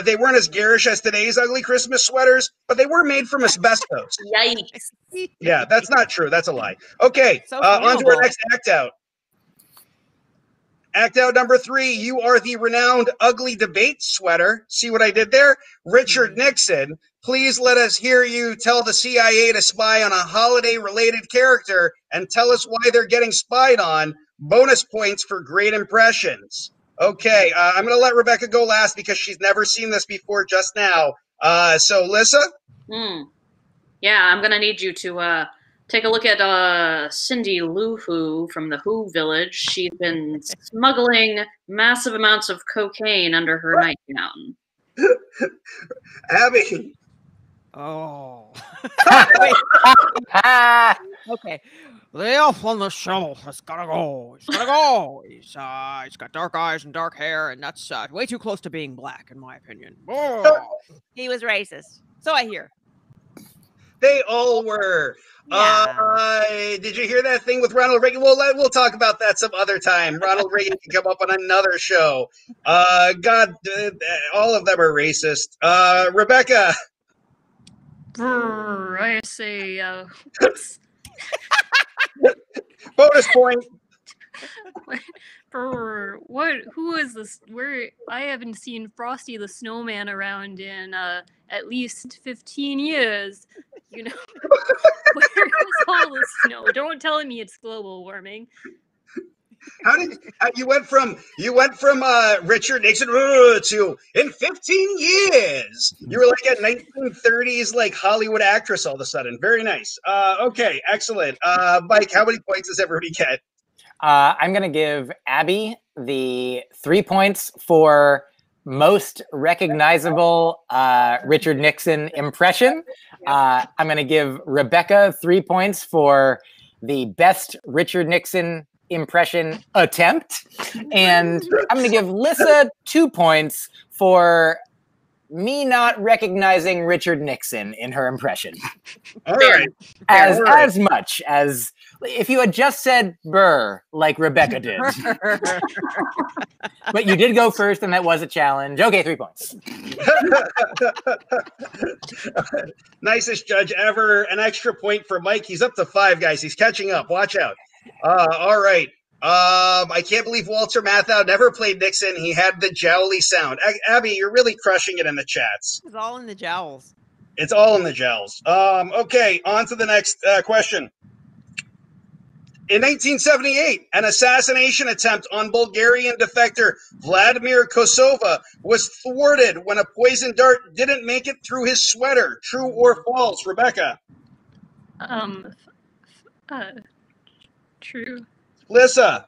They weren't as garish as today's ugly Christmas sweaters, but they were made from asbestos. Yikes. Yeah, that's not true. That's a lie. Okay, So on to our flammable. next act out. Act out number 3. You are the renowned ugly debate sweater. See what I did there? Richard Nixon. Please let us hear you tell the CIA to spy on a holiday-related character and tell us why they're getting spied on. Bonus points for great impressions. Okay, I'm going to let Rebecca go last because she's never seen this before just now. So, Lyssa? Yeah, I'm going to need you to take a look at Cindy Lou Who from the Who Village. She's been smuggling massive amounts of cocaine under her nightgown. Abby? Oh. Wait. Okay. The elf on the shelf has gotta go. He's gotta go. He's got dark eyes and dark hair, and that's way too close to being black, in my opinion. Oh. He was racist. So I hear. They all were. Yeah. Did you hear that thing with Ronald Reagan? We'll talk about that some other time. Ronald Reagan can come up on another show. God, all of them are racist. Rebecca. I say, Bonus point. what? Who is this? Where I haven't seen Frosty the Snowman around in at least 15 years. You know, where is all the snow? Don't tell me it's global warming. How did you went from Richard Nixon to in 15 years? You were like a 1930s like Hollywood actress all of a sudden. Very nice. Okay, excellent. Myq, how many points does everybody get? I'm going to give Abby the 3 points for most recognizable Richard Nixon impression. I'm going to give Rebecca 3 points for the best Richard Nixon impression attempt. And I'm going to give Lyssa 2 points for me not recognizing Richard Nixon in her impression. All right. As much as if you had just said "burr" like Rebecca did. But you did go first, and that was a challenge. Okay, 3 points. Nicest judge ever. An extra point for Myq. He's up to 5, guys. He's catching up. Watch out. All right. I can't believe Walter Matthau never played Nixon. He had the jowly sound. Abby, you're really crushing it in the chats. It's all in the jowls. It's all in the jowls. Okay, on to the next question. In 1978, an assassination attempt on Bulgarian defector Vladimir Kosova was thwarted when a poison dart didn't make it through his sweater. True or false, Rebecca? True. Lyssa?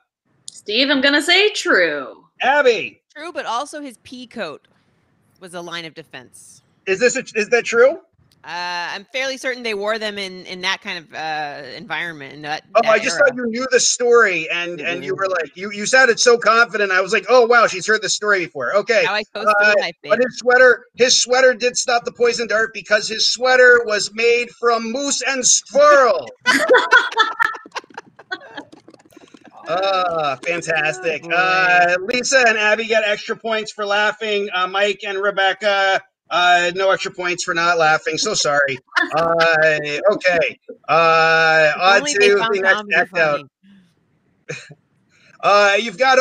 Steve, I'm going to say true. Abby? True, but also his pea coat was a line of defense. Is that true? I'm fairly certain they wore them in that kind of environment. In that I just era. thought you knew the story, and you were like, you sounded so confident. I was like, oh wow, she's heard the story before. Okay, How I post through life, babe. but his sweater did stop the poison dart because his sweater was made from moose and squirrel. Fantastic. Lyssa and Abby get extra points for laughing. Myq and Rebecca, no extra points for not laughing. So sorry. Okay. On to the next act out. You've got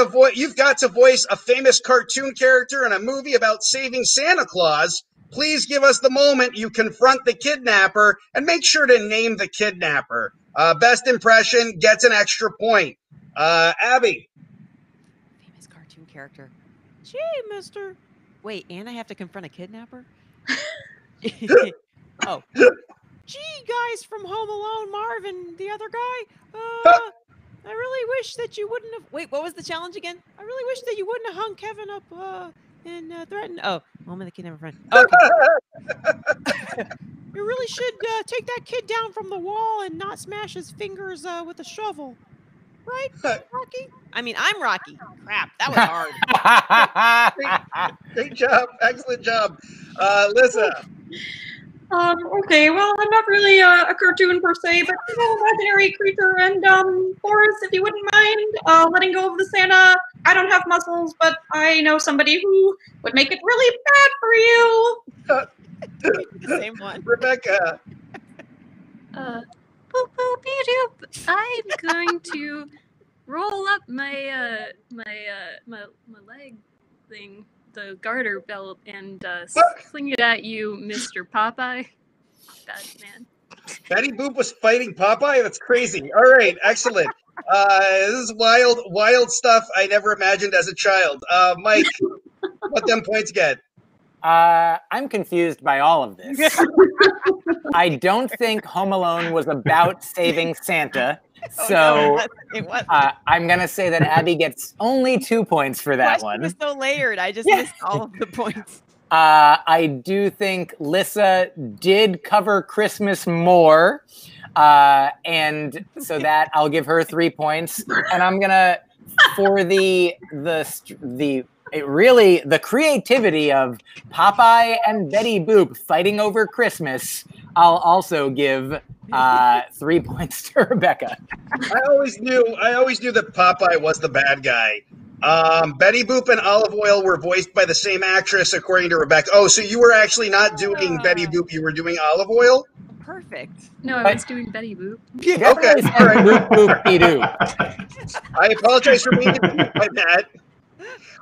to voice a famous cartoon character in a movie about saving Santa Claus. Please give us the moment you confront the kidnapper and make sure to name the kidnapper. Best impression gets an extra point. Abby. Famous cartoon character. Gee, mister. Wait, and I have to confront a kidnapper? Oh. Gee, guys from Home Alone, Marvin, the other guy. I really wish that you wouldn't have. Wait, what was the challenge again? I really wish that you wouldn't have hung Kevin up and threatened. Oh, Mom and the kid never friend. Okay. You really should take that kid down from the wall and not smash his fingers with a shovel. Right, Rocky? I mean, I'm Rocky. Crap, that was hard. Great job. Excellent job. Lyssa. Okay, well, I'm not really a cartoon per se, but imaginary creature. And Boris, if you wouldn't mind letting go of the Santa. I don't have muscles, but I know somebody who would make it really bad for you. The same one. Rebecca. Boop boop doop. I'm going to roll up my my leg thing, the garter belt, and sling it at you, Mr. Popeye. Bad man. Betty Boop was fighting Popeye? That's crazy. All right, excellent. This is wild stuff I never imagined as a child. Mike, what them points get? I'm confused by all of this. I don't think Home Alone was about saving Santa. So it wasn't. I'm going to say that Abby gets only 2 points for that one. It was so layered. I just missed all of the points. I do think Lyssa did cover Christmas more. And so that I'll give her 3 points. And I'm going to, for the creativity of Popeye and Betty Boop fighting over Christmas, I'll also give 3 points to Rebecca. I always knew that Popeye was the bad guy. Betty Boop and Olive Oil were voiced by the same actress, according to Rebecca. Oh, so you were actually not doing Betty Boop, you were doing Olive Oil? Perfect. No, I was doing Betty Boop. Okay, all right. Boop, boop, I apologize for being confused by that.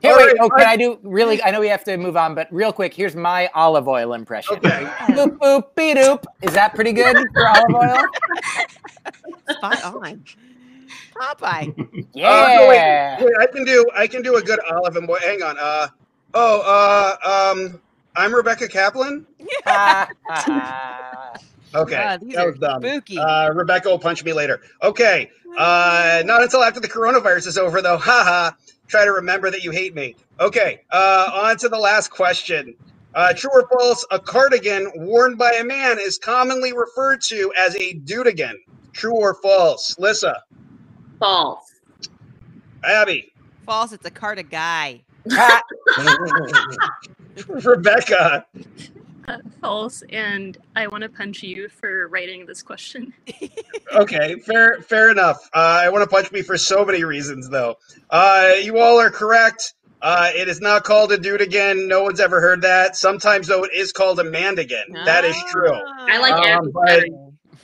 Hey, wait, can I do really? I know we have to move on, but real quick, here's my olive oil impression. Okay. Boop, boop, beep, doop. Is that pretty good for olive oil? Spot on. Popeye. Yeah. Wait, I can do a good olive and boy. Hang on. I'm Myq Kaplan. Okay, God, these that are was dumb. spooky. Rebecca will punch me later. Okay, not until after the coronavirus is over, though. Haha. Try to remember that you hate me. Okay, on to the last question. True or false, a cardigan worn by a man is commonly referred to as a dudigan. True or false? Lyssa. False. Abby. False, it's a cart of guy. Rebecca. False, and I want to punch you for writing this question. Okay, fair enough. I want to punch me for so many reasons, though. You all are correct. It is not called a dude again. No one's ever heard that. Sometimes, though, it is called a man again. That is true. I like Abby.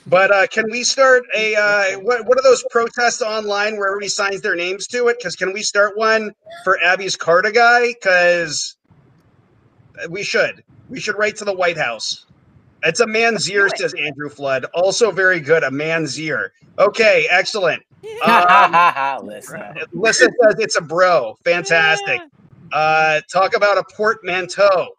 But can we start a what are those protests online where everybody signs their names to it? Because can we start one for Abby's Carta guy? Because we should write to the White House. It's a man's-ear, says Andrew Flood. Also very good, a man's ear. Okay, excellent. Lyssa says it's a bro. Fantastic. Talk about a portmanteau.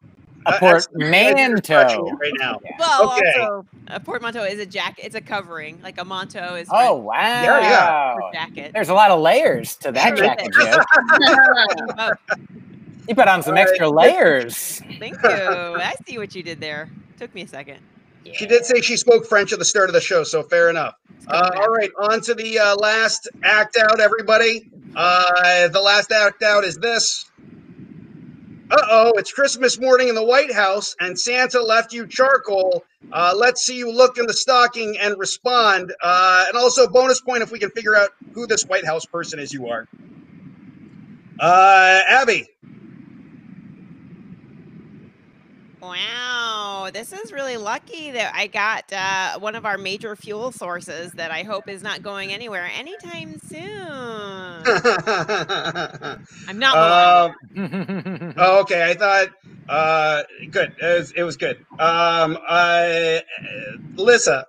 A portmanteau. Right now. Well, Okay. also, a portmanteau is a jacket. It's a covering. Like a manteau is. Oh, wow. Yeah. For jacket. There's a lot of layers to that jacket joke. You put on some extra layers. Thank you. I see what you did there. Took me a second. She did say she spoke French at the start of the show, so fair enough. All right, on to the last act out, everybody. The last act out is this. Uh-oh, it's Christmas morning in the White House, and Santa left you charcoal. Let's see you look in the stocking and respond. And also, bonus point if we can figure out who this White House person is you are. Abby. Wow, this is really lucky that I got one of our major fuel sources that I hope is not going anywhere anytime soon. I'm not. Oh, okay. I thought. Good. It was good. Lyssa.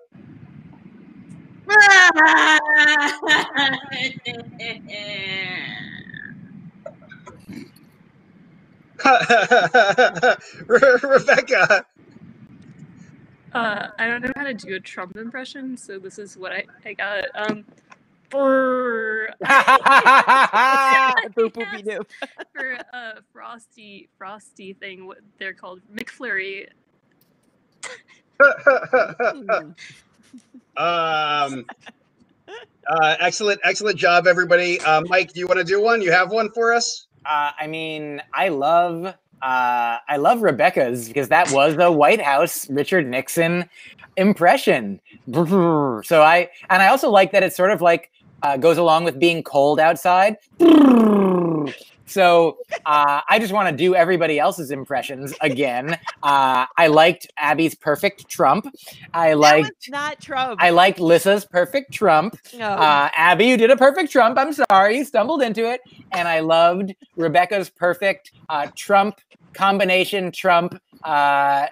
Rebecca. I don't know how to do a Trump impression, so this is what I got. For Boop, boopy doop. for frosty thing, what they're called, McFlurry. Excellent job, everybody. Mike, do you want to do one? You have one for us? I mean, I love Rebecca's because that was the White House Richard Nixon impression. So I also like that it's sort of like goes along with being cold outside. So I just want to do everybody else's impressions again. I liked Abby's perfect Trump. That was not Trump. I liked Lyssa's perfect Trump. No. Abby, you did a perfect Trump. I'm sorry, you stumbled into it. And I loved Rebecca's perfect Trump combination Trump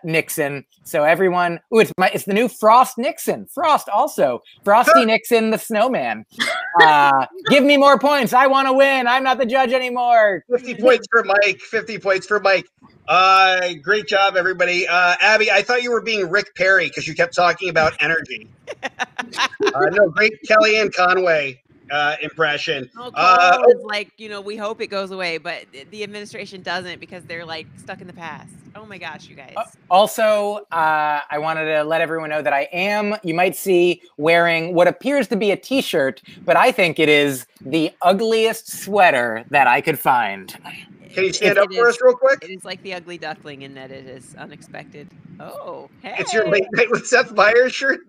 Nixon. So everyone, it's the new Frost Nixon. Frost also. Frosty Nixon, the snowman. Give me more points. I want to win. I'm not the judge anymore. 50 points for Mike. 50 points for Mike. Great job, everybody. Abby, I thought you were being Rick Perry because you kept talking about energy. No, great Kellyanne Conway impression. It's like, we hope it goes away, but the administration doesn't because they're like stuck in the past. Oh my gosh, you guys. Also, I wanted to let everyone know that I am, you might see, wearing what appears to be a t-shirt, but I think it is the ugliest sweater that I could find. Can you stand up for us real quick? It is like the ugly duckling in that it is unexpected. Oh, hey. It's your late night with Seth Meyers shirt?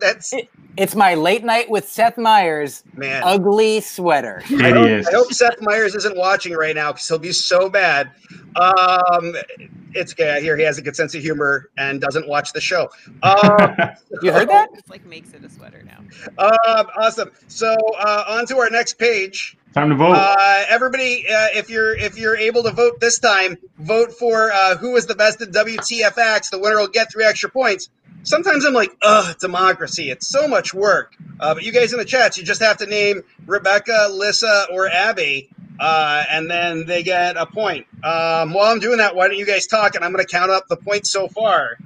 It's my late night with Seth Meyers ugly sweater. I hope Seth Meyers isn't watching right now because he'll be so mad. It's okay. I hear he has a good sense of humor and doesn't watch the show. You heard that? It's like makes it a sweater now. Awesome. So on to our next page. Time to vote. Everybody, if you're able to vote this time, vote for who is the best at WTFACTS. The winner will get 3 extra points. Sometimes I'm like, democracy. It's so much work. But you guys in the chats, you just have to name Rebecca, Lyssa, or Abby, and then they get a point. While I'm doing that, why don't you guys talk, and I'm going to count up the points so far.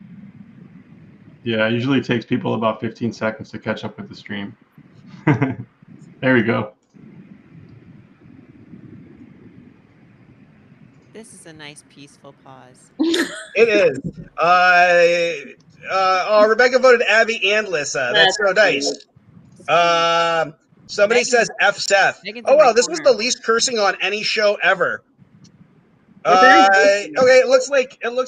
Yeah, it usually takes people about 15 seconds to catch up with the stream. There we go. This is a nice peaceful pause. It is. Rebecca voted Abby and Lyssa. That's so nice. Somebody says F Seth. Oh wow, this was the least cursing on any show ever. Okay, it looks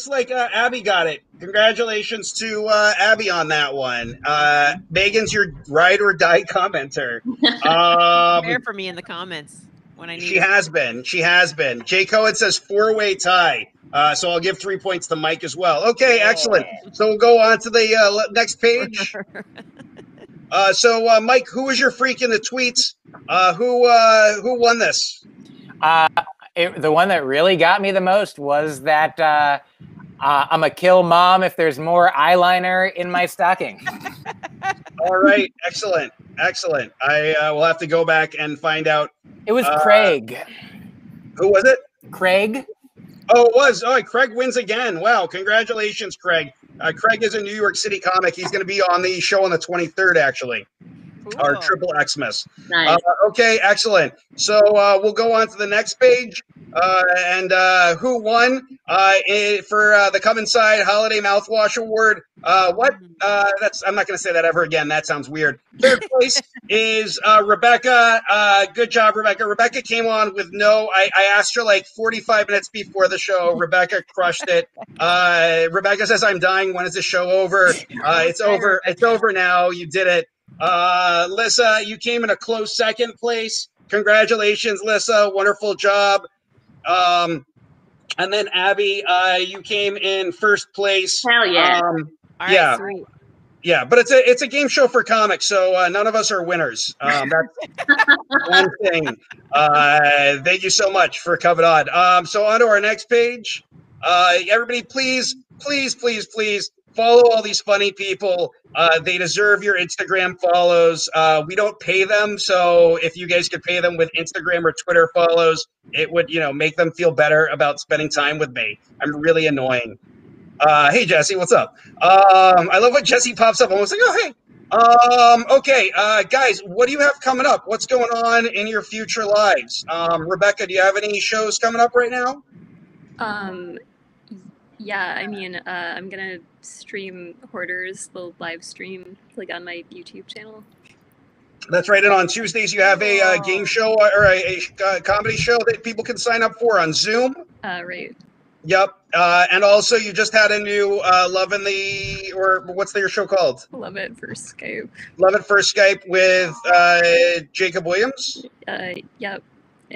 like Abby got it. Congratulations to Abby on that one. Megan's your ride or die commenter. Fair for me in the comments. She has been. Jay Cohen says 4-way tie. So I'll give 3 points to Mike as well. Okay, excellent. So we'll go on to the next page. So Mike, who was your freak in the tweets? Who won this? The one that really got me the most was that I'm a kill mom if there's more eyeliner in my stocking. All right, excellent. I will have to go back and find out. It was Craig. Who was it? Craig. Oh, it was. Oh, Craig wins again. Wow, congratulations, Craig. Craig is a New York City comic. He's going to be on the show on the 23rd, actually. Cool. Our Triple Xmas. Nice. Okay, excellent. So we'll go on to the next page. And who won for the Come Inside Holiday Mouthwash Award? What? I'm not going to say that ever again. That sounds weird. Third place is Rebecca. Good job, Rebecca. Rebecca came on with I asked her like 45 minutes before the show. Rebecca crushed it. Rebecca says, "I'm dying. When is the show over?" It's over. It's over now. You did it. Lyssa, you came in a close second place. Congratulations, Lyssa. Wonderful job. And then Abby, you came in first place. Hell yeah. All right, yeah. sweet. Yeah, but it's a game show for comics, so none of us are winners. That's one thing. Thank you so much for coming on. So on to our next page. Everybody, please follow all these funny people. They deserve your Instagram follows. We don't pay them, so if you guys could pay them with Instagram or Twitter follows, it would, make them feel better about spending time with me. I'm really annoying. Hey, Jesse, what's up? I love when Jesse pops up. I was like, oh, hey. Okay, guys, what do you have coming up? What's going on in your future lives? Rebecca, do you have any shows coming up right now? Yeah, I mean, I'm gonna stream Hoarders, the live stream, like on my YouTube channel. That's right. And on Tuesdays, you have a game show or a comedy show that people can sign up for on Zoom. Right. Yep. And also, you just had a new Love in the, or what's your show called? Love It First Skype. Love It First Skype with Jacob Williams. Yep.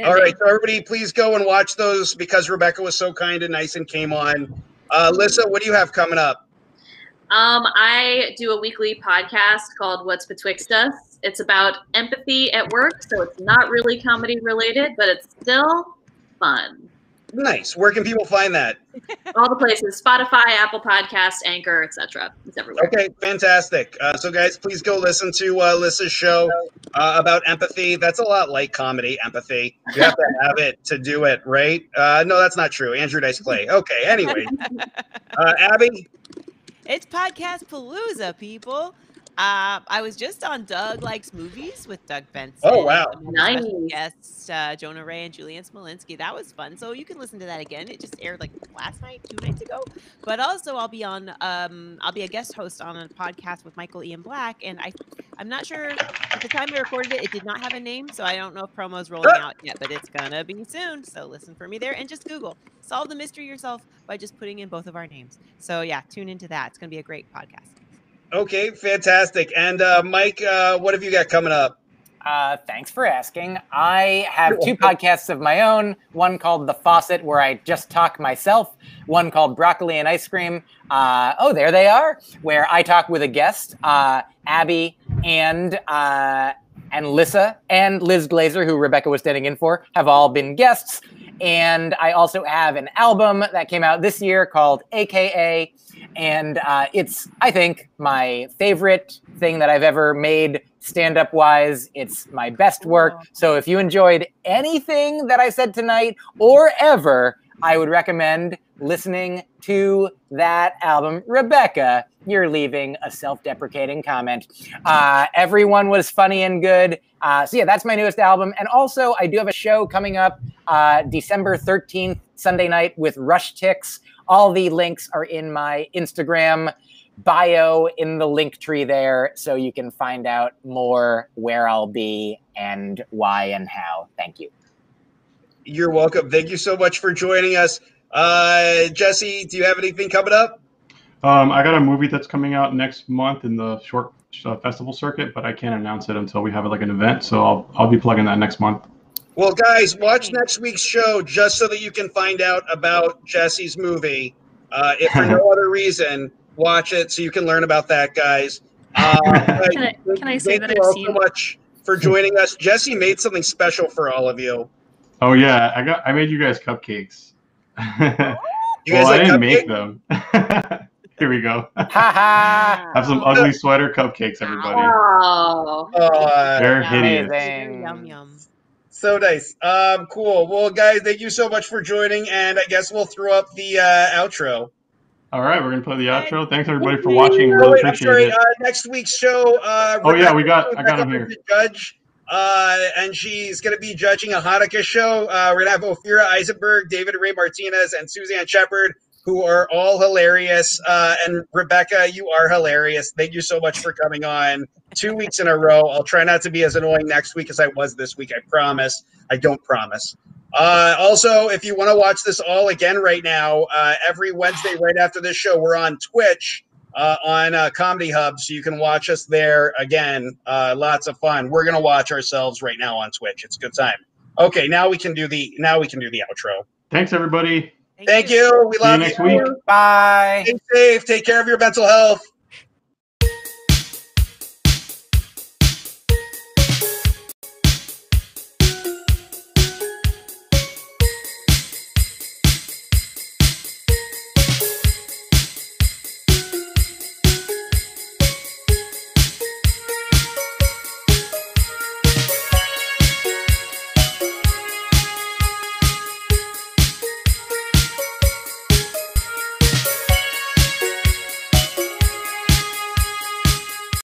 All right. So everybody, please go and watch those because Rebecca was so kind and nice and came on. Lyssa, what do you have coming up? I do a weekly podcast called What's Betwixt Us. It's about empathy at work, so it's not really comedy related, but it's still fun. Nice. Where can people find that? All the places: Spotify, Apple Podcasts, Anchor, etc. It's everywhere. Okay, fantastic. So, guys, please go listen to Lyssa's show about empathy. That's a lot like comedy, empathy. You have to have it to do it, right? No, that's not true. Andrew Dice Clay. Okay, anyway. Abby? It's Podcast Palooza, people. I was just on Doug Likes Movies with Doug Benson. Oh, wow. Nice. Guests, Jonah Ray and Julian Smolinski. That was fun. So you can listen to that again. It just aired like last night, 2 nights ago. But also I'll be on, I'll be a guest host on a podcast with Michael Ian Black. And I'm not sure, at the time I recorded it, it did not have a name. So I don't know if promo's rolling out yet, but it's gonna be soon. So listen for me there and just Google. Solve the mystery yourself by just putting in both of our names. So yeah, tune into that. It's gonna be a great podcast. Okay, fantastic. And Myq, what have you got coming up? Thanks for asking. I have 2 podcasts of my own. One called The Faucet, where I just talk myself. One called Broccoli and Ice Cream. Oh, there they are, where I talk with a guest, Abby and Lyssa and Liz Glazer, who Rebecca was standing in for, have all been guests. And I also have an album that came out this year called AKA. And it's, I think, my favorite thing that I've ever made stand-up wise. It's my best work. So if you enjoyed anything that I said tonight or ever, I would recommend listening to that album. Rebecca, you're leaving a self-deprecating comment. Everyone was funny and good. So yeah, that's my newest album. And also I do have a show coming up December 13th, Sunday night with Rush Ticks. All the links are in my Instagram bio in the link tree there, so you can find out more where I'll be and why and how. Thank you. You're welcome. Thank you so much for joining us. Jesse, do you have anything coming up? I got a movie that's coming out next month in the short festival circuit, but I can't announce it until we have like an event, so I'll be plugging that next month. Well, guys, watch next week's show just so that you can find out about Jesse's movie. If for no other reason, watch it so you can learn about that, guys. Can I say that I've seen? Thank you all so much for joining us. Jesse made something special for all of you. Oh yeah, I made you guys cupcakes. You guys I didn't cupcake? make them. Here we go. Have some ugly sweater cupcakes, everybody. Oh, They're hideous. Very yum yum. So nice. Cool. Well, guys, thank you so much for joining, and I guess we'll throw up the outro. All right, we're gonna play the outro. Thanks everybody for watching. Really wait, I'm appreciate sorry. it. Next week's show. Oh yeah, I got him here. Judge, and she's gonna be judging a Hanukkah show. We're gonna have Ophira Eisenberg, David Ray Martinez, and Suzanne Shepard, who are all hilarious. And Rebecca, you are hilarious. Thank you so much for coming on 2 weeks in a row. I'll try not to be as annoying next week as I was this week. I promise. I don't promise. Also, if you want to watch this all again right now, every Wednesday right after this show, we're on Twitch on Comedy Hub, so you can watch us there again. Lots of fun. We're gonna watch ourselves right now on Twitch. It's a good time. Okay, now we can do the outro. Thanks everybody. Thank you. We love you. See you next week. Bye. Stay safe. Take care of your mental health.